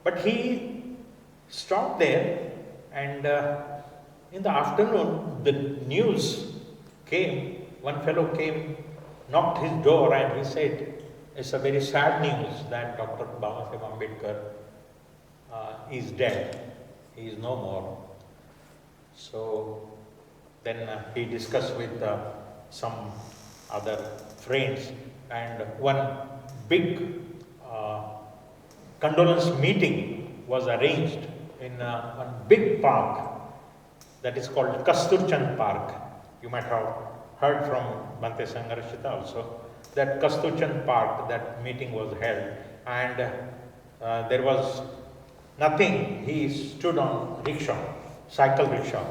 But he stopped there, and in the afternoon the news came. One fellow came, knocked his door, and he said, it's a very sad news that Dr. Babasaheb Ambedkar is dead. He is no more. So then he discussed with some other friends, and one big condolence meeting was arranged in one big park that is called Kasturchand Park. You might have heard from Bhante Sangharaksita also that Kasturchand Park, that meeting was held, and there was nothing. He stood on rickshaw, cycle rickshaw,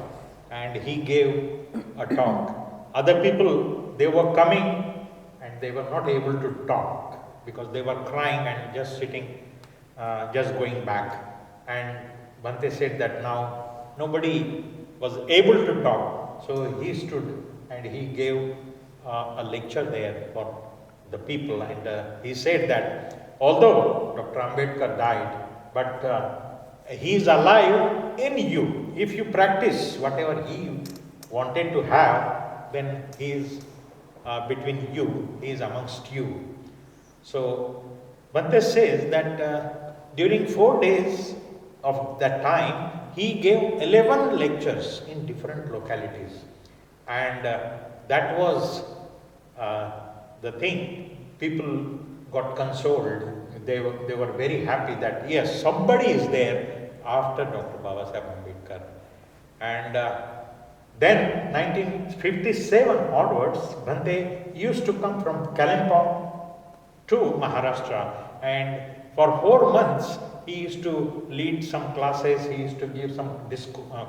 and he gave a talk. Other people, they were coming and they were not able to talk because they were crying and just sitting, just going back. And Bhante said that now nobody was able to talk, so he stood and he gave a lecture there for the people, and he said that although Dr. Ambedkar died, but he is alive in you. If you practice whatever he wanted to have, then he is between you, he is amongst you. So Bhante says that during 4 days of that time, he gave 11 lectures in different localities, and that was the thing. People got consoled. They were very happy that yes, somebody is there after Dr. Babasaheb Ambedkar. And then 1957 onwards, Bhante used to come from Kalimpong to Maharashtra, and for 4 months he used to lead some classes, he used to give some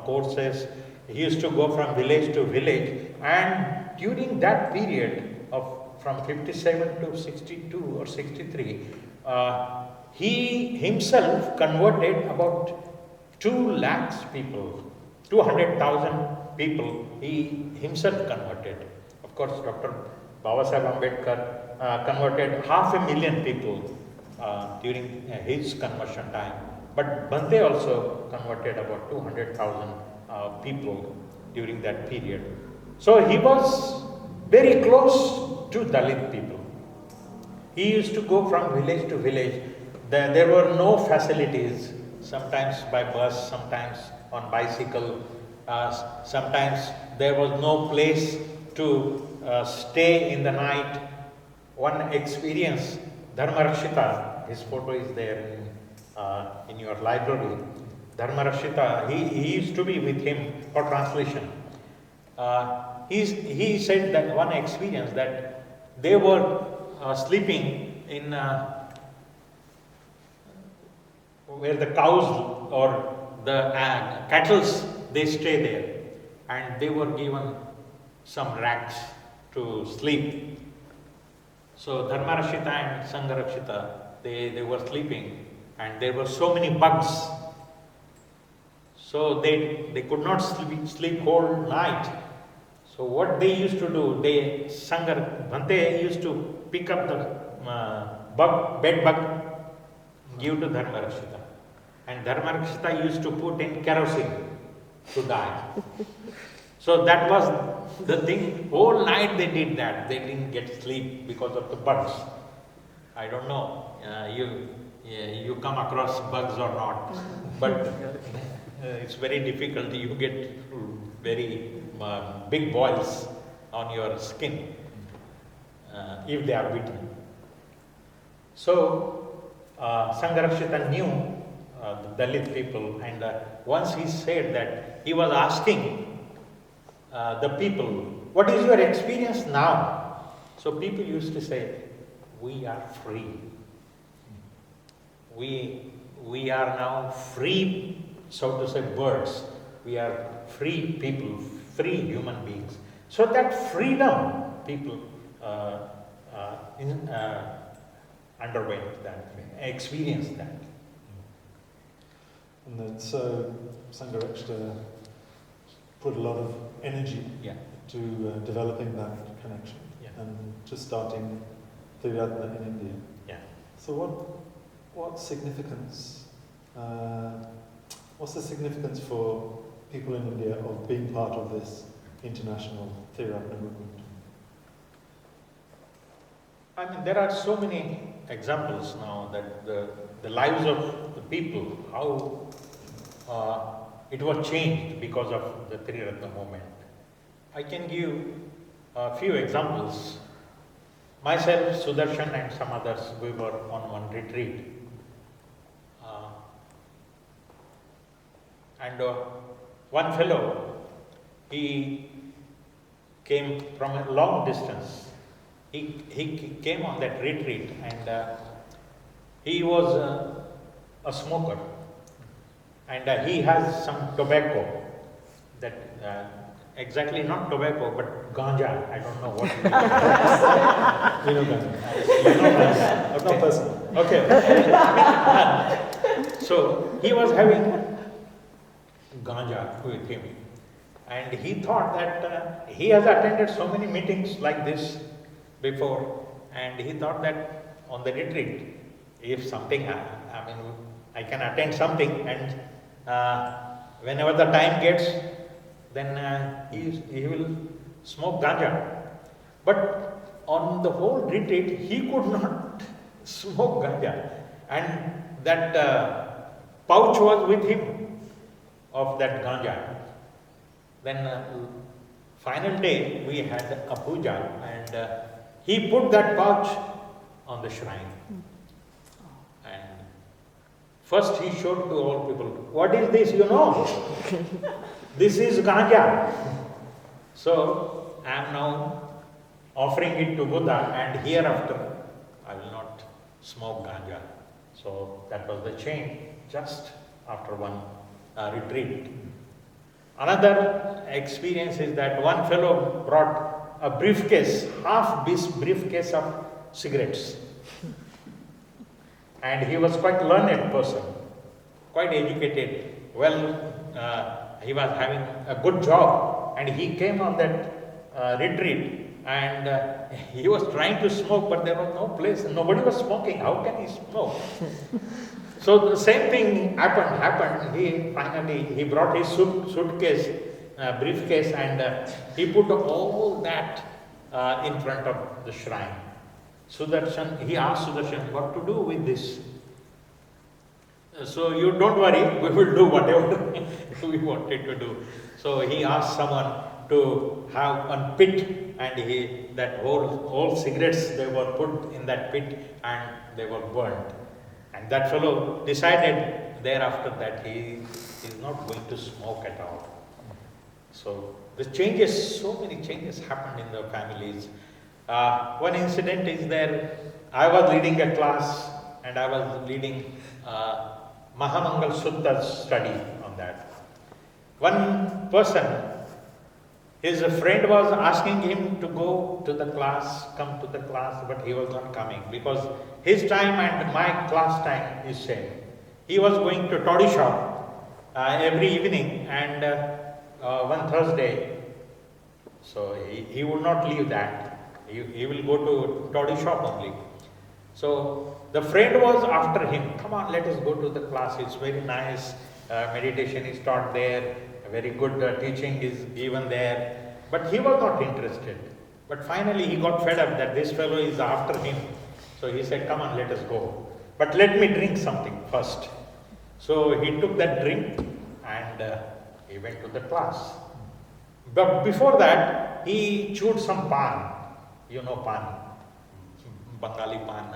courses, he used to go from village to village, and during that period of from 57 to 62 or 63, he himself converted about 2 lakhs people, 200,000 people he himself converted. Of course, Dr. Babasaheb Ambedkar converted 500,000 people during his conversion time. But Bhante also converted about 200,000 people during that period. So he was very close to Dalit people. He used to go from village to village. There were no facilities, sometimes by bus, sometimes on bicycle, sometimes there was no place to stay in the night. One experience, Dharmarakshita, his photo is there in your library. Dharmarakshita, he used to be with him for translation. He said that one experience that they were sleeping in where the cows or the cattle, they stay there, and they were given some racks to sleep. So Dharmarakshita and Sangharaksita, they were sleeping, and there were so many bugs. So they could not sleep whole night. So what they used to do, Bhante used to pick up the bed bug, give to Dharmarakshita. And Dharmarakshita used to put in kerosene to die. So that was the thing. Whole night they did that. They didn't get sleep because of the bugs. I don't know you come across bugs or not, but it's very difficult. You get very big boils on your skin if they are bitten. So Sangharaksita knew the Dalit people, and once he said that he was asking the people, what is your experience now? So people used to say, we are free. We are now free, so to say, birds. We are free people, free human beings. So that freedom people underwent that, experienced that. And then so Sangharaksita put a lot of energy to developing that connection and to starting Triratna in India. Yeah. So what significance, what's the significance for people in India of being part of this international Triratna movement? I mean, there are so many examples now that the lives of the people, how it was changed because of the Triratna movement. I can give a few examples. Myself, Sudarshan and some others, we were on one retreat. And one fellow, he came from a long distance. He came on that retreat, and he was a smoker, and he has some tobacco, that exactly not tobacco but ganja. I don't know what it is. You know that. Not personal. Okay. So he was having ganja with him, and he thought that he has attended so many meetings like this before, and he thought that on the retreat, if something, I can attend something, and whenever the time gets, then he will smoke ganja. But on the whole retreat, he could not smoke ganja, and that pouch was with him of that ganja. Then final day we had a puja, and he put that pouch on the shrine. And first he showed to all people, what is this, you know? This is ganja. So I am now offering it to Buddha, and hereafter I will not smoke ganja. So that was the change just after one retreat. Another experience is that one fellow brought a briefcase, briefcase of cigarettes. And he was quite learned person, quite educated. Well, he was having a good job, and he came on that retreat, and he was trying to smoke, but there was no place. Nobody was smoking. How can he smoke? So the same thing happened. He finally brought his suitcase, briefcase, and he put all that in front of the shrine. Sudarshan, he asked Sudarshan, what to do with this? So you don't worry, we will do whatever we wanted to do. So he asked someone, to have one pit, and that whole cigarettes they were put in that pit and they were burnt. And that fellow decided thereafter that he is not going to smoke at all. So the changes, so many changes happened in the families. One incident is there. I was leading a class and I was leading Mahamangal Sutta's study on that. One person, his friend was asking him to go to the class, come to the class, but he was not coming because his time and my class time is same. He was going to toddy shop every evening and one Thursday, so he would not leave that. He will go to toddy shop only. So the friend was after him, come on, let us go to the class, it's very nice, meditation is taught there, very good teaching is given there, but he was not interested. But finally he got fed up that this fellow is after him, so he said, come on, let us go, but let me drink something first. So he took that drink and he went to the class. But before that, he chewed some pan, you know pan, Bengali pan.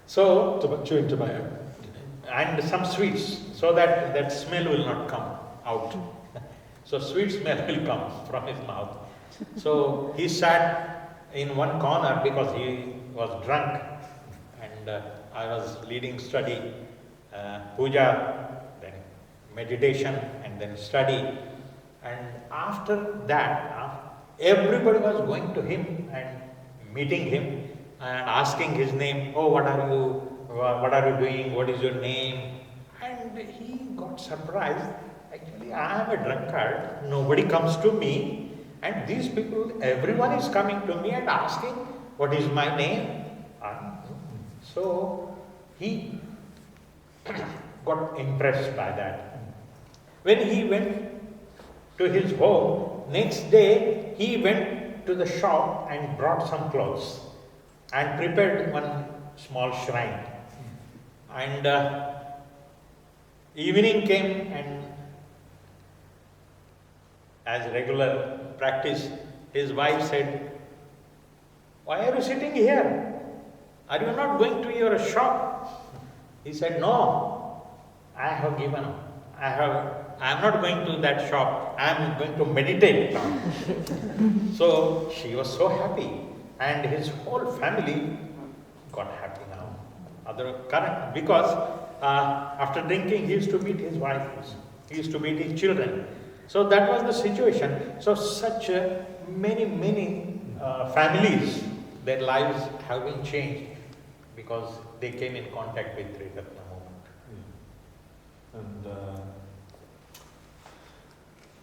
So Chewing tobacco. and some sweets, so that smell will not come out. So sweet smell will come from his mouth. So he sat in one corner because he was drunk, and I was leading study, puja, then meditation, and then study. And after that, everybody was going to him and meeting him and asking his name. Oh, what are you doing? What is your name? And he got surprised. Actually, I am a drunkard. Nobody comes to me. And these people, everyone is coming to me and asking, what is my name? So he got impressed by that. When he went to his home, next day he went to the shop and brought some clothes and prepared one small shrine. And evening came, and as regular practice, his wife said, why are you sitting here? Are you not going to your shop? He said, no, I have given. I am not going to that shop. I am going to meditate now. So she was so happy, and his whole family got happy now. Because after drinking, he used to beat his wife, he used to beat his children. So that was the situation. So such many families, their lives have been changed because they came in contact with Triratna movement. And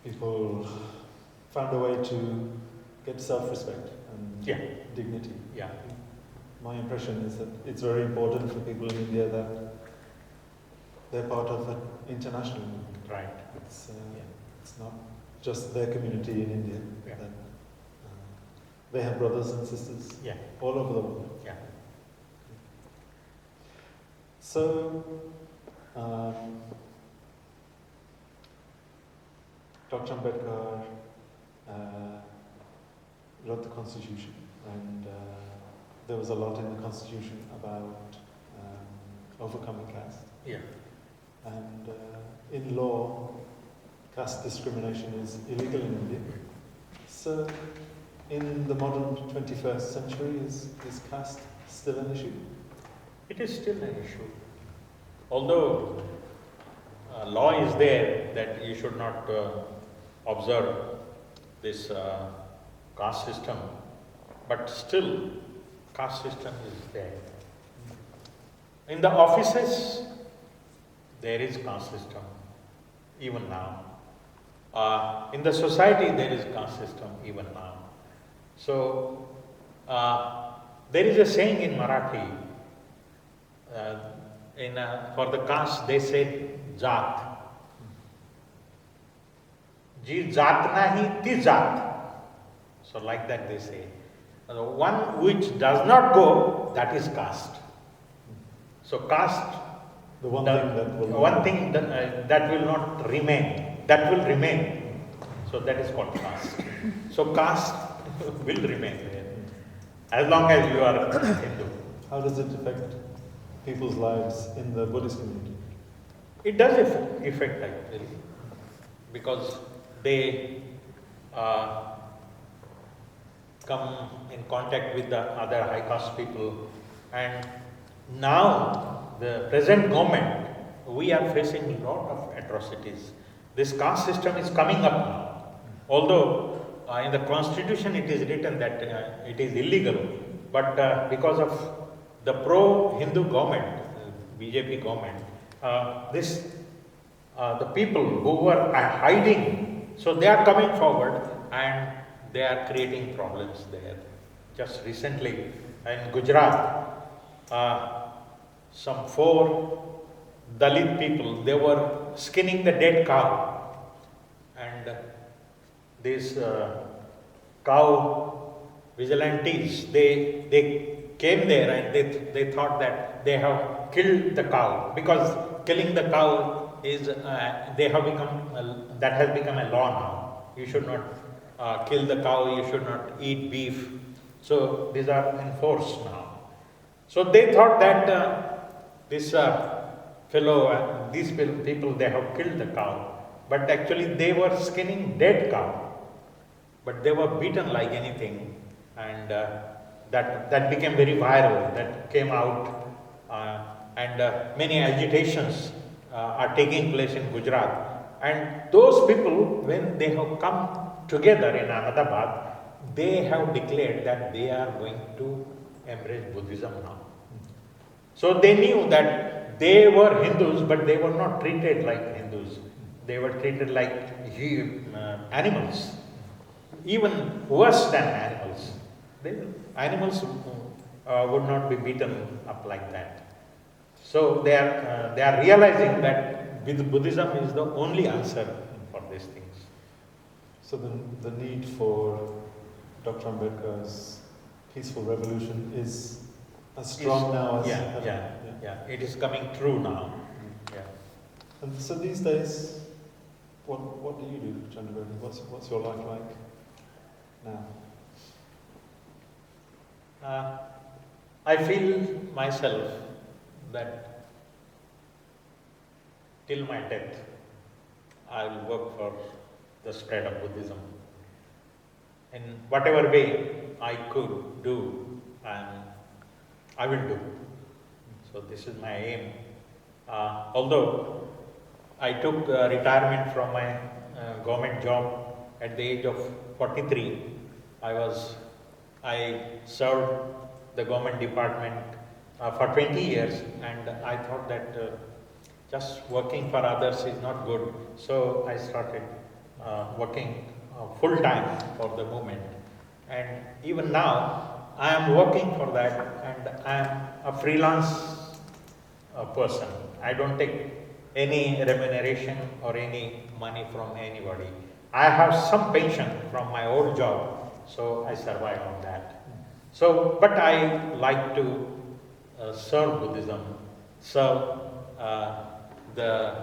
people found a way to get self-respect and dignity. Yeah. My impression is that it's very important for people in India that they're part of an international movement. Right. It's not just their community in India. Yeah. That, they have brothers and sisters all over the world. Yeah. So, Dr. Ambedkar wrote the Constitution, and there was a lot in the Constitution about overcoming caste. Yeah. And in law, caste discrimination is illegal in India. So, in the modern 21st century, is caste still an issue? It is still an issue. Although law is there that you should not observe this caste system, but still caste system is there. In the offices, there is caste system, even now. In the society, there is caste system, even now. So, there is a saying in Marathi, for the caste, they say Jat. Ji Jat nahi, ti Jat. So, like that they say. The one which does not go, that is caste. So, caste, The one thing that will that will not remain, that will remain. So, that is called caste. So caste will remain there as long as you are Hindu. How does it affect people's lives in the Buddhist community? It does affect actually, because they come in contact with the other high caste people, and now the present government, we are facing a lot of atrocities. This caste system is coming up now, although in the constitution it is written that it is illegal, but because of the pro-Hindu government, BJP government, the people who were hiding, so they are coming forward and they are creating problems there. Just recently in Gujarat, some 4 Dalit people, they were skinning the dead cow, and these cow vigilantes, they came there and they thought that they have killed the cow, because killing the cow is that has become a law now. You should not kill the cow, you should not eat beef. So these are enforced now. So they thought that these people, they have killed the cow, but actually they were skinning dead cow, but they were beaten like anything, and that became very viral, that came out, and many agitations are taking place in Gujarat. And those people, when they have come together in Ahmedabad, they have declared that they are going to embrace Buddhism now. So they knew that they were Hindus, but they were not treated like Hindus. They were treated like animals, even worse than animals. Animals would not be beaten up like that. So they are realizing that Buddhism is the only answer for these things. So the need for Dr. Ambedkar's peaceful revolution is as strong now as ever. Yeah. It is coming true now. Yeah. And so these days, what do you do, Chandrabodhi? What's your life like now? I feel myself that till my death, I will work for the spread of Buddhism. In whatever way I could do, I will do. So this is my aim. Although I took retirement from my government job at the age of 43, I served the government department for 20 years, and I thought that just working for others is not good. So I started working full time for the movement, and even now I am working for that, and I am a freelance person. I don't take any remuneration or any money from anybody. I have some pension from my old job, so I survive on that. So, but I like to serve Buddhism, serve the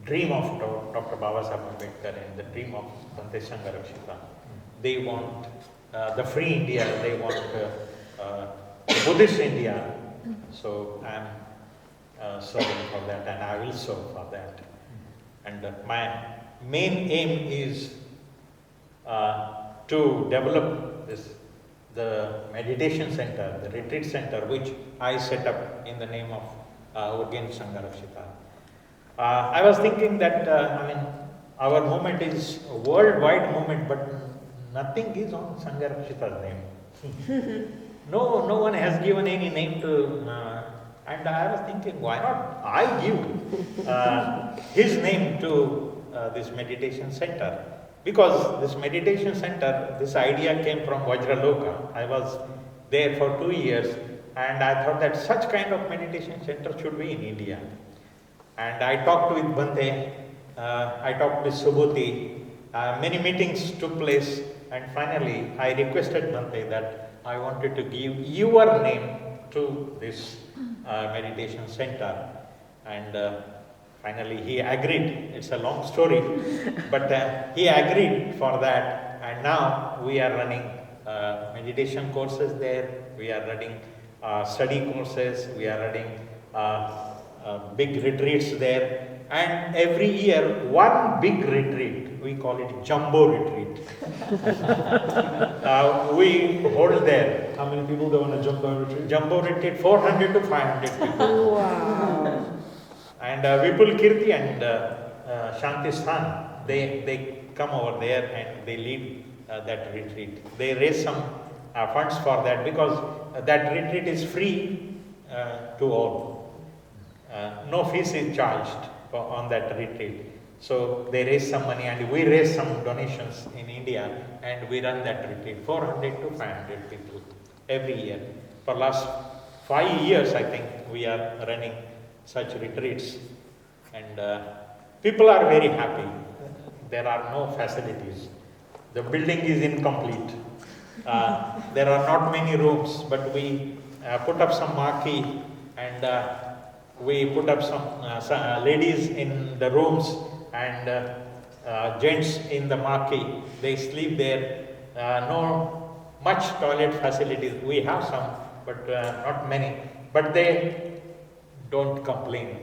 dream of Dr. Babasaheb Ambedkar and the dream of Bhante Sangharaksita. They want the free India, they want Buddhist India. So I am serving for that, and I will serve for that. And my main aim is to develop the meditation center, the retreat center, which I set up in the name of again Sangharaksita. I was thinking that our movement is a worldwide movement, but nothing is on Sangharaksita's name. No one has given any name to, and I was thinking, why not I give his name to this meditation center? Because this meditation center, this idea came from Vajraloka. I was there for 2 years, and I thought that such kind of meditation center should be in India. And I talked with Bhante, I talked with Subhuti, many meetings took place, and finally I requested Bhante that I wanted to give your name to this meditation center, and finally he agreed. It's a long story, but he agreed for that, And now we are running meditation courses there, we are running study courses, we are running big retreats there. And every year, one big retreat, we call it jumbo retreat. We hold there. How many people go on a jumbo retreat? Jumbo retreat, 400 to 500 people. Wow. And Vipul Kirti and Shanti Sthan, they come over there and they lead that retreat. They raise some funds for that because that retreat is free to all. No fees is charged on that retreat. So they raise some money and we raise some donations in India and we run that retreat, 400 to 500 people every year. For last 5 years, I think, we are running such retreats, and people are very happy. There are no facilities. The building is incomplete. There are not many rooms, but we put up some marquee and we put up some ladies in the rooms and gents in the marquee. They sleep there. No much toilet facilities. We have some, but not many. But they don't complain.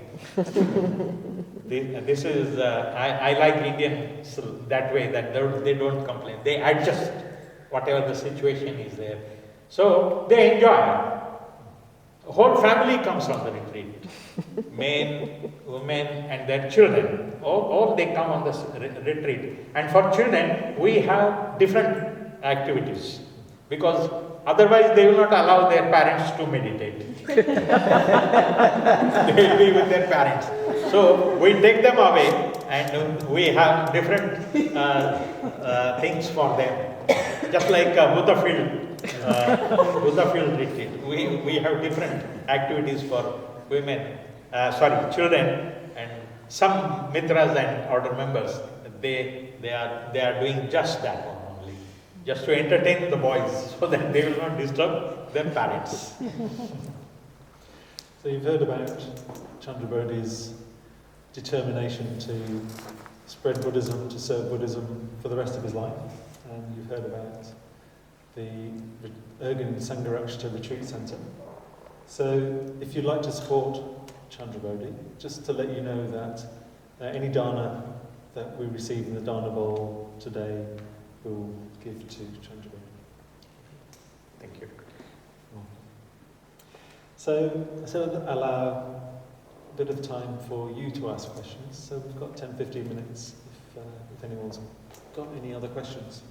This is, I like Indians that way, that they don't complain. They adjust whatever the situation is there. So they enjoy. Whole family comes on the retreat. Men, women and their children. All they come on this retreat. And for children, we have different activities. Because otherwise they will not allow their parents to meditate. They will be with their parents. So we take them away and we have different things for them. Just like Buddha field retreat. We have different activities for women, children, and some mitras and order members. They are doing just that one only, just to entertain the boys, so that they will not disturb their parents. So you've heard about Chandrabodhi's determination to spread Buddhism, to serve Buddhism for the rest of his life. And you've heard about the Ergun Sangharaksita Retreat Centre. So if you'd like to support Chandrabodhi, just to let you know that any dana that we receive in the dana bowl today we'll give to Chandrabodhi. Thank you. So I'll allow a bit of time for you to ask questions. So we've got 10-15 minutes if anyone's got any other questions.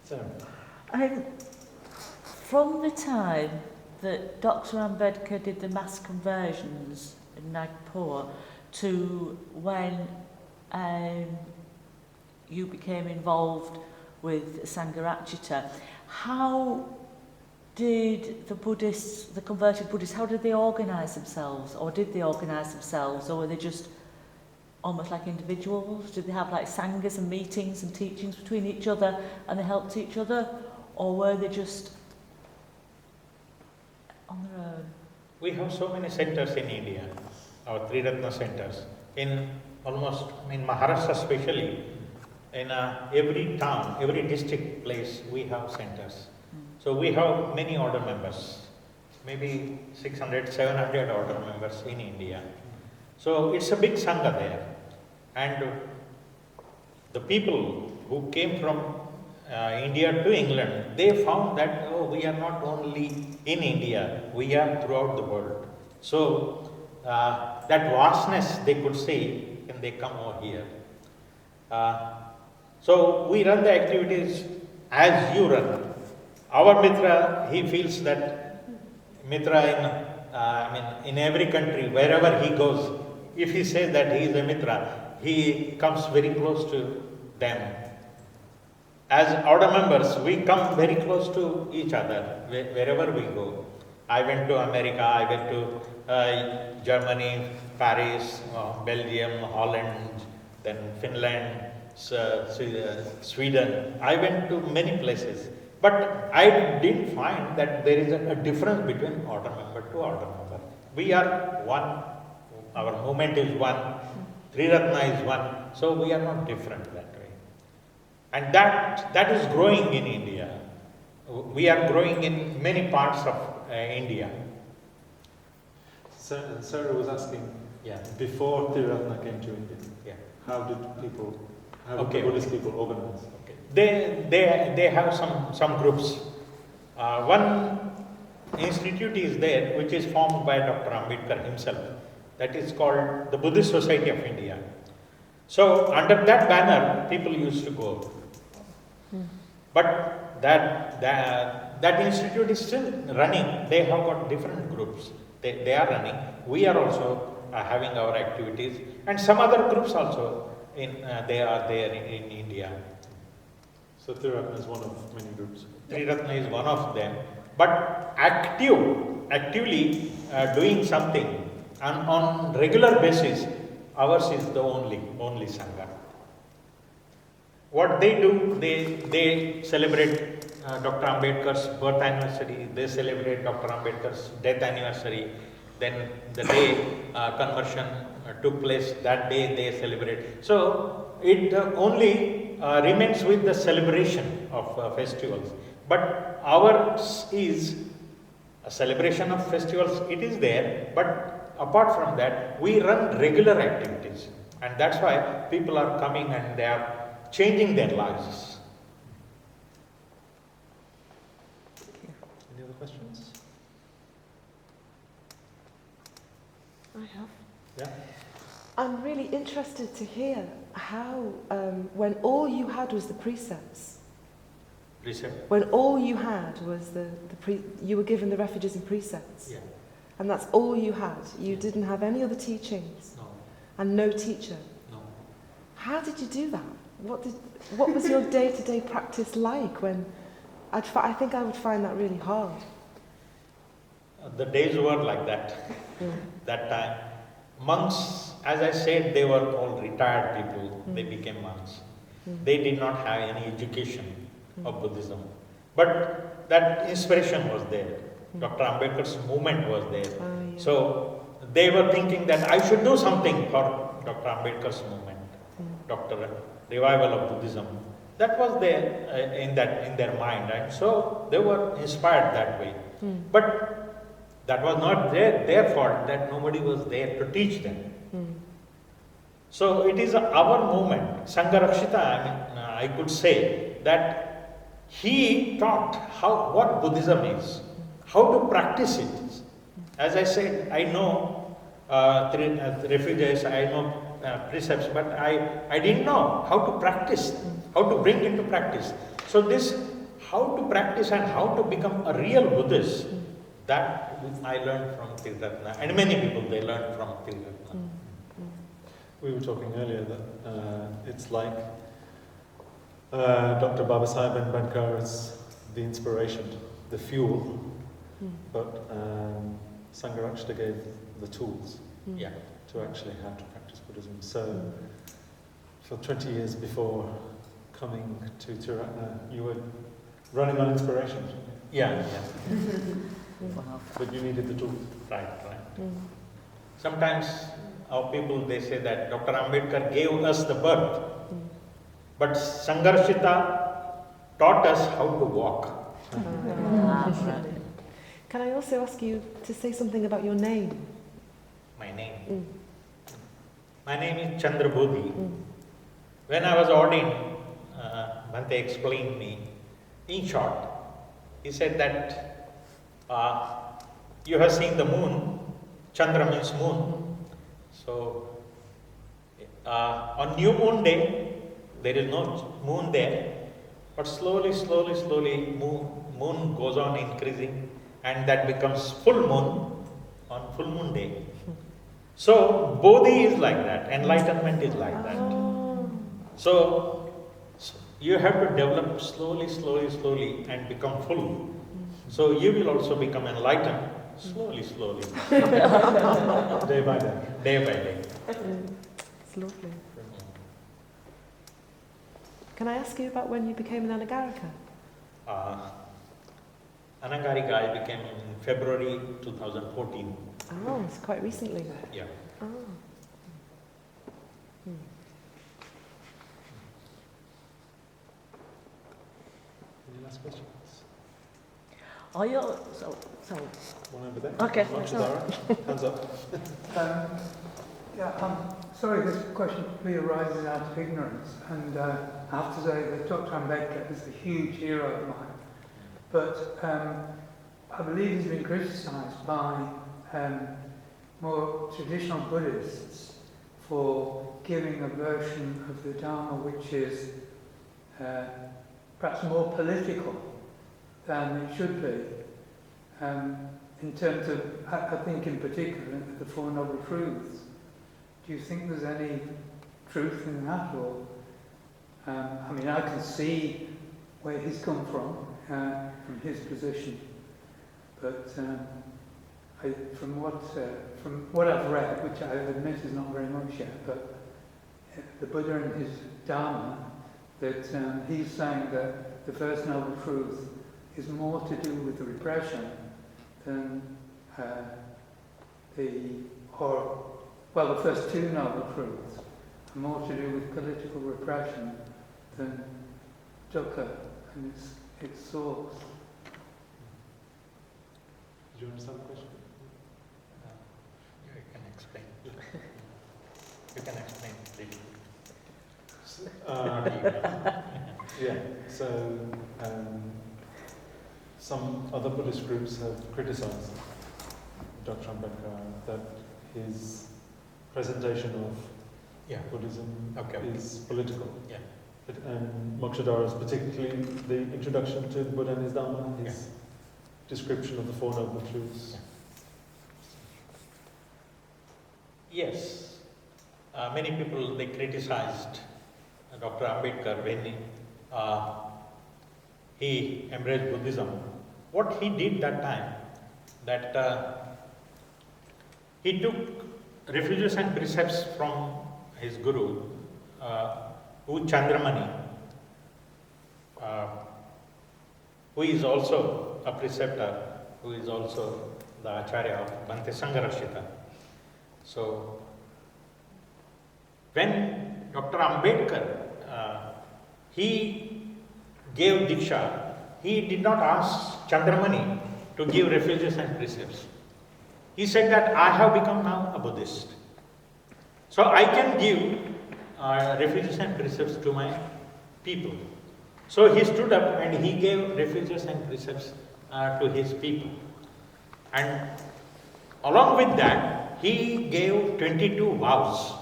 Sarah. From the time that Dr. Ambedkar did the mass conversions in Nagpur to when you became involved with Sangharaksita, how did the Buddhists, the converted Buddhists, how did they organise themselves? Or did they organise themselves? Or were they just almost like individuals? Did they have like sanghas and meetings and teachings between each other and they helped each other? Or were they just on their own? We have so many centers in India, our Triratna centers. In Maharashtra especially, in every town, every district place, we have centers. So we have many order members, maybe 600, 700 order members in India. So it's a big Sangha there. And the people who came from India to England, they found that, we are not only in India, we are throughout the world. So that vastness they could see when they come over here. So we run the activities as you run. Our Mitra, he feels that Mitra in every country, wherever he goes, if he says that he is a Mitra, he comes very close to them. As order members, we come very close to each other wherever we go. I went to America, I went to Germany, Paris, Belgium, Holland, then Finland, Sweden. I went to many places. But I didn't find that there is a difference between order member to order member. We are one, our movement is one, Triratna is one, so we are not different that way. And that is growing in India. We are growing in many parts of India. Sarah was asking, Yeah. before Triratna came to India, Yeah. how did the Okay. Buddhist people organize? Okay. They have some groups. One institute is there which is formed by Dr. Ambedkar himself. That is called the Buddhist Society of India. So under that banner, people used to go. But that institute is still running. They have got different groups. They are running. We are also having our activities, and some other groups also they are there in India. So Triratna is one of many groups. Triratna is one of them, but actively doing something on regular basis. Ours is the only Sangha. What they do, they celebrate Dr. Ambedkar's birth anniversary, they celebrate Dr. Ambedkar's death anniversary, then the day conversion took place, that day they celebrate. So it only remains with the celebration of festivals. But ours is a celebration of festivals, it is there, but apart from that, we run regular activities. And that's why people are coming and they are changing their lives. Any other questions? I have. Yeah. I'm really interested to hear how, when all you had was the precepts, Precept? when all you had was you were given the refuges and precepts, Yeah. and that's all you had. You didn't have any other teachings, No. and no teacher. No. How did you do that? What was your day-to-day practice like when? I think I would find that really hard. The days were like that. That time, monks, as I said, they were all retired people. They became monks. They did not have any education of Buddhism, but that inspiration was there. Dr. Ambedkar's movement was there. Yeah. So they were thinking that I should do something for Dr. Ambedkar's movement, Dr. Revival of Buddhism. That was there in their mind, and so they were inspired that way. But that was not their fault that nobody was there to teach them. So it is our movement, Sangharaksita. I could say that he taught what Buddhism is, how to practice it. As I said, I know refuges, I know precepts, but I didn't know how to practice, how to bring into practice. So this, how to practice and how to become a real Buddhist, that I learned from Triratna, and many people they learned from Triratna. We were talking earlier that it's like Dr. Babasaheb Ambedkar is the inspiration, the fuel, but Sangharaksita gave the tools Yeah. to actually how to practice Buddhism. So for 20 years before coming to Triratna, you were running on inspiration, Yeah. Wow. but you needed the tools. Right. Sometimes our people, they say that Dr. Ambedkar gave us the birth, but Sangharaksita taught us how to walk. Can I also ask you to say something about your name? My name? My name is Chandrabodhi. When I was ordained, Bhante explained me, in short, he said that you have seen the moon, Chandra means moon. So on new moon day, there is no moon there, but slowly moon goes on increasing, and that becomes full moon on full moon day. So Bodhi is like that, enlightenment is like that. So you have to develop slowly and become full. So you will also become enlightened slowly. Day by day. Day by day. It's lovely. Can I ask you about when you became an Anagarika? Anagarika I became in February 2014. Oh, it's quite recently. Yeah. Oh. Any last questions? Are you, so One over there. Okay. Maitridasa, hands up. I'm sorry, this question probably arises out of ignorance, and I have to say that Dr. Ambedkar is a huge hero of mine, but I believe he's been criticised by more traditional Buddhists for giving a version of the Dharma which is perhaps more political than it should be, in terms of, I think in particular, the Four Noble Truths. Do you think there's any truth in that, or I mean, I can see where he's come from his position, but from what I've read, which I admit is not very much yet, but the Buddha and his Dharma, that he's saying that the First Noble Truth is more to do with the repression than the first two Noble Truths are more to do with political repression than dukkha and its source. Did you understand the question? You can explain. You can explain, please. Yeah, so some other Buddhist groups have criticised Dr. Ambedkar that his presentation of Buddhism is political. Yeah. And Mokshadhara's, particularly the introduction to the Buddha and his Dharma, his description of the Four Noble Truths. Yes. Many people, they criticized Dr. Ambedkar when he embraced Buddhism. What he did that time, that he took refuges and precepts from his guru, Chandramani, who is also a preceptor, who is also the Acharya of Bhante Sangharaksita. So, when Dr. Ambedkar, he gave Diksha, he did not ask Chandramani to give refuges and precepts. He said that I have become now a Buddhist. So I can give refuges and precepts to my people. So he stood up and he gave refuges and precepts to his people. And along with that, he gave 22 vows.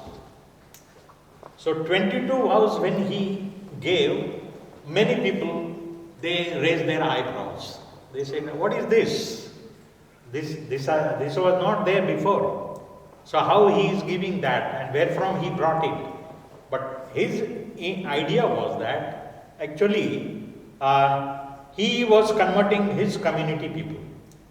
So 22 vows when he gave, many people, they raised their eyebrows. They said, what is this? This was not there before. So how he is giving that and where from he brought it? But his idea was that actually he was converting his community people.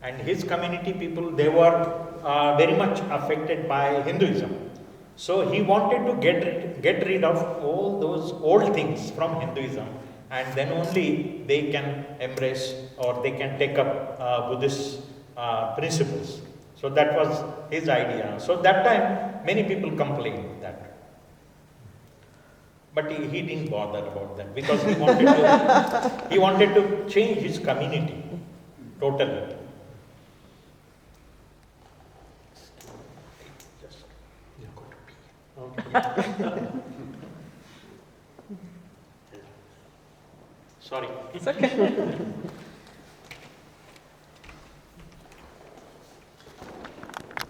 And his community people, they were very much affected by Hinduism. So he wanted to get rid of all those old things from Hinduism, and then only they can embrace or they can take up Buddhist principles. So that was his idea. So that time many people complained that. But he didn't bother about that because he wanted to change his community totally. Sorry. It's okay.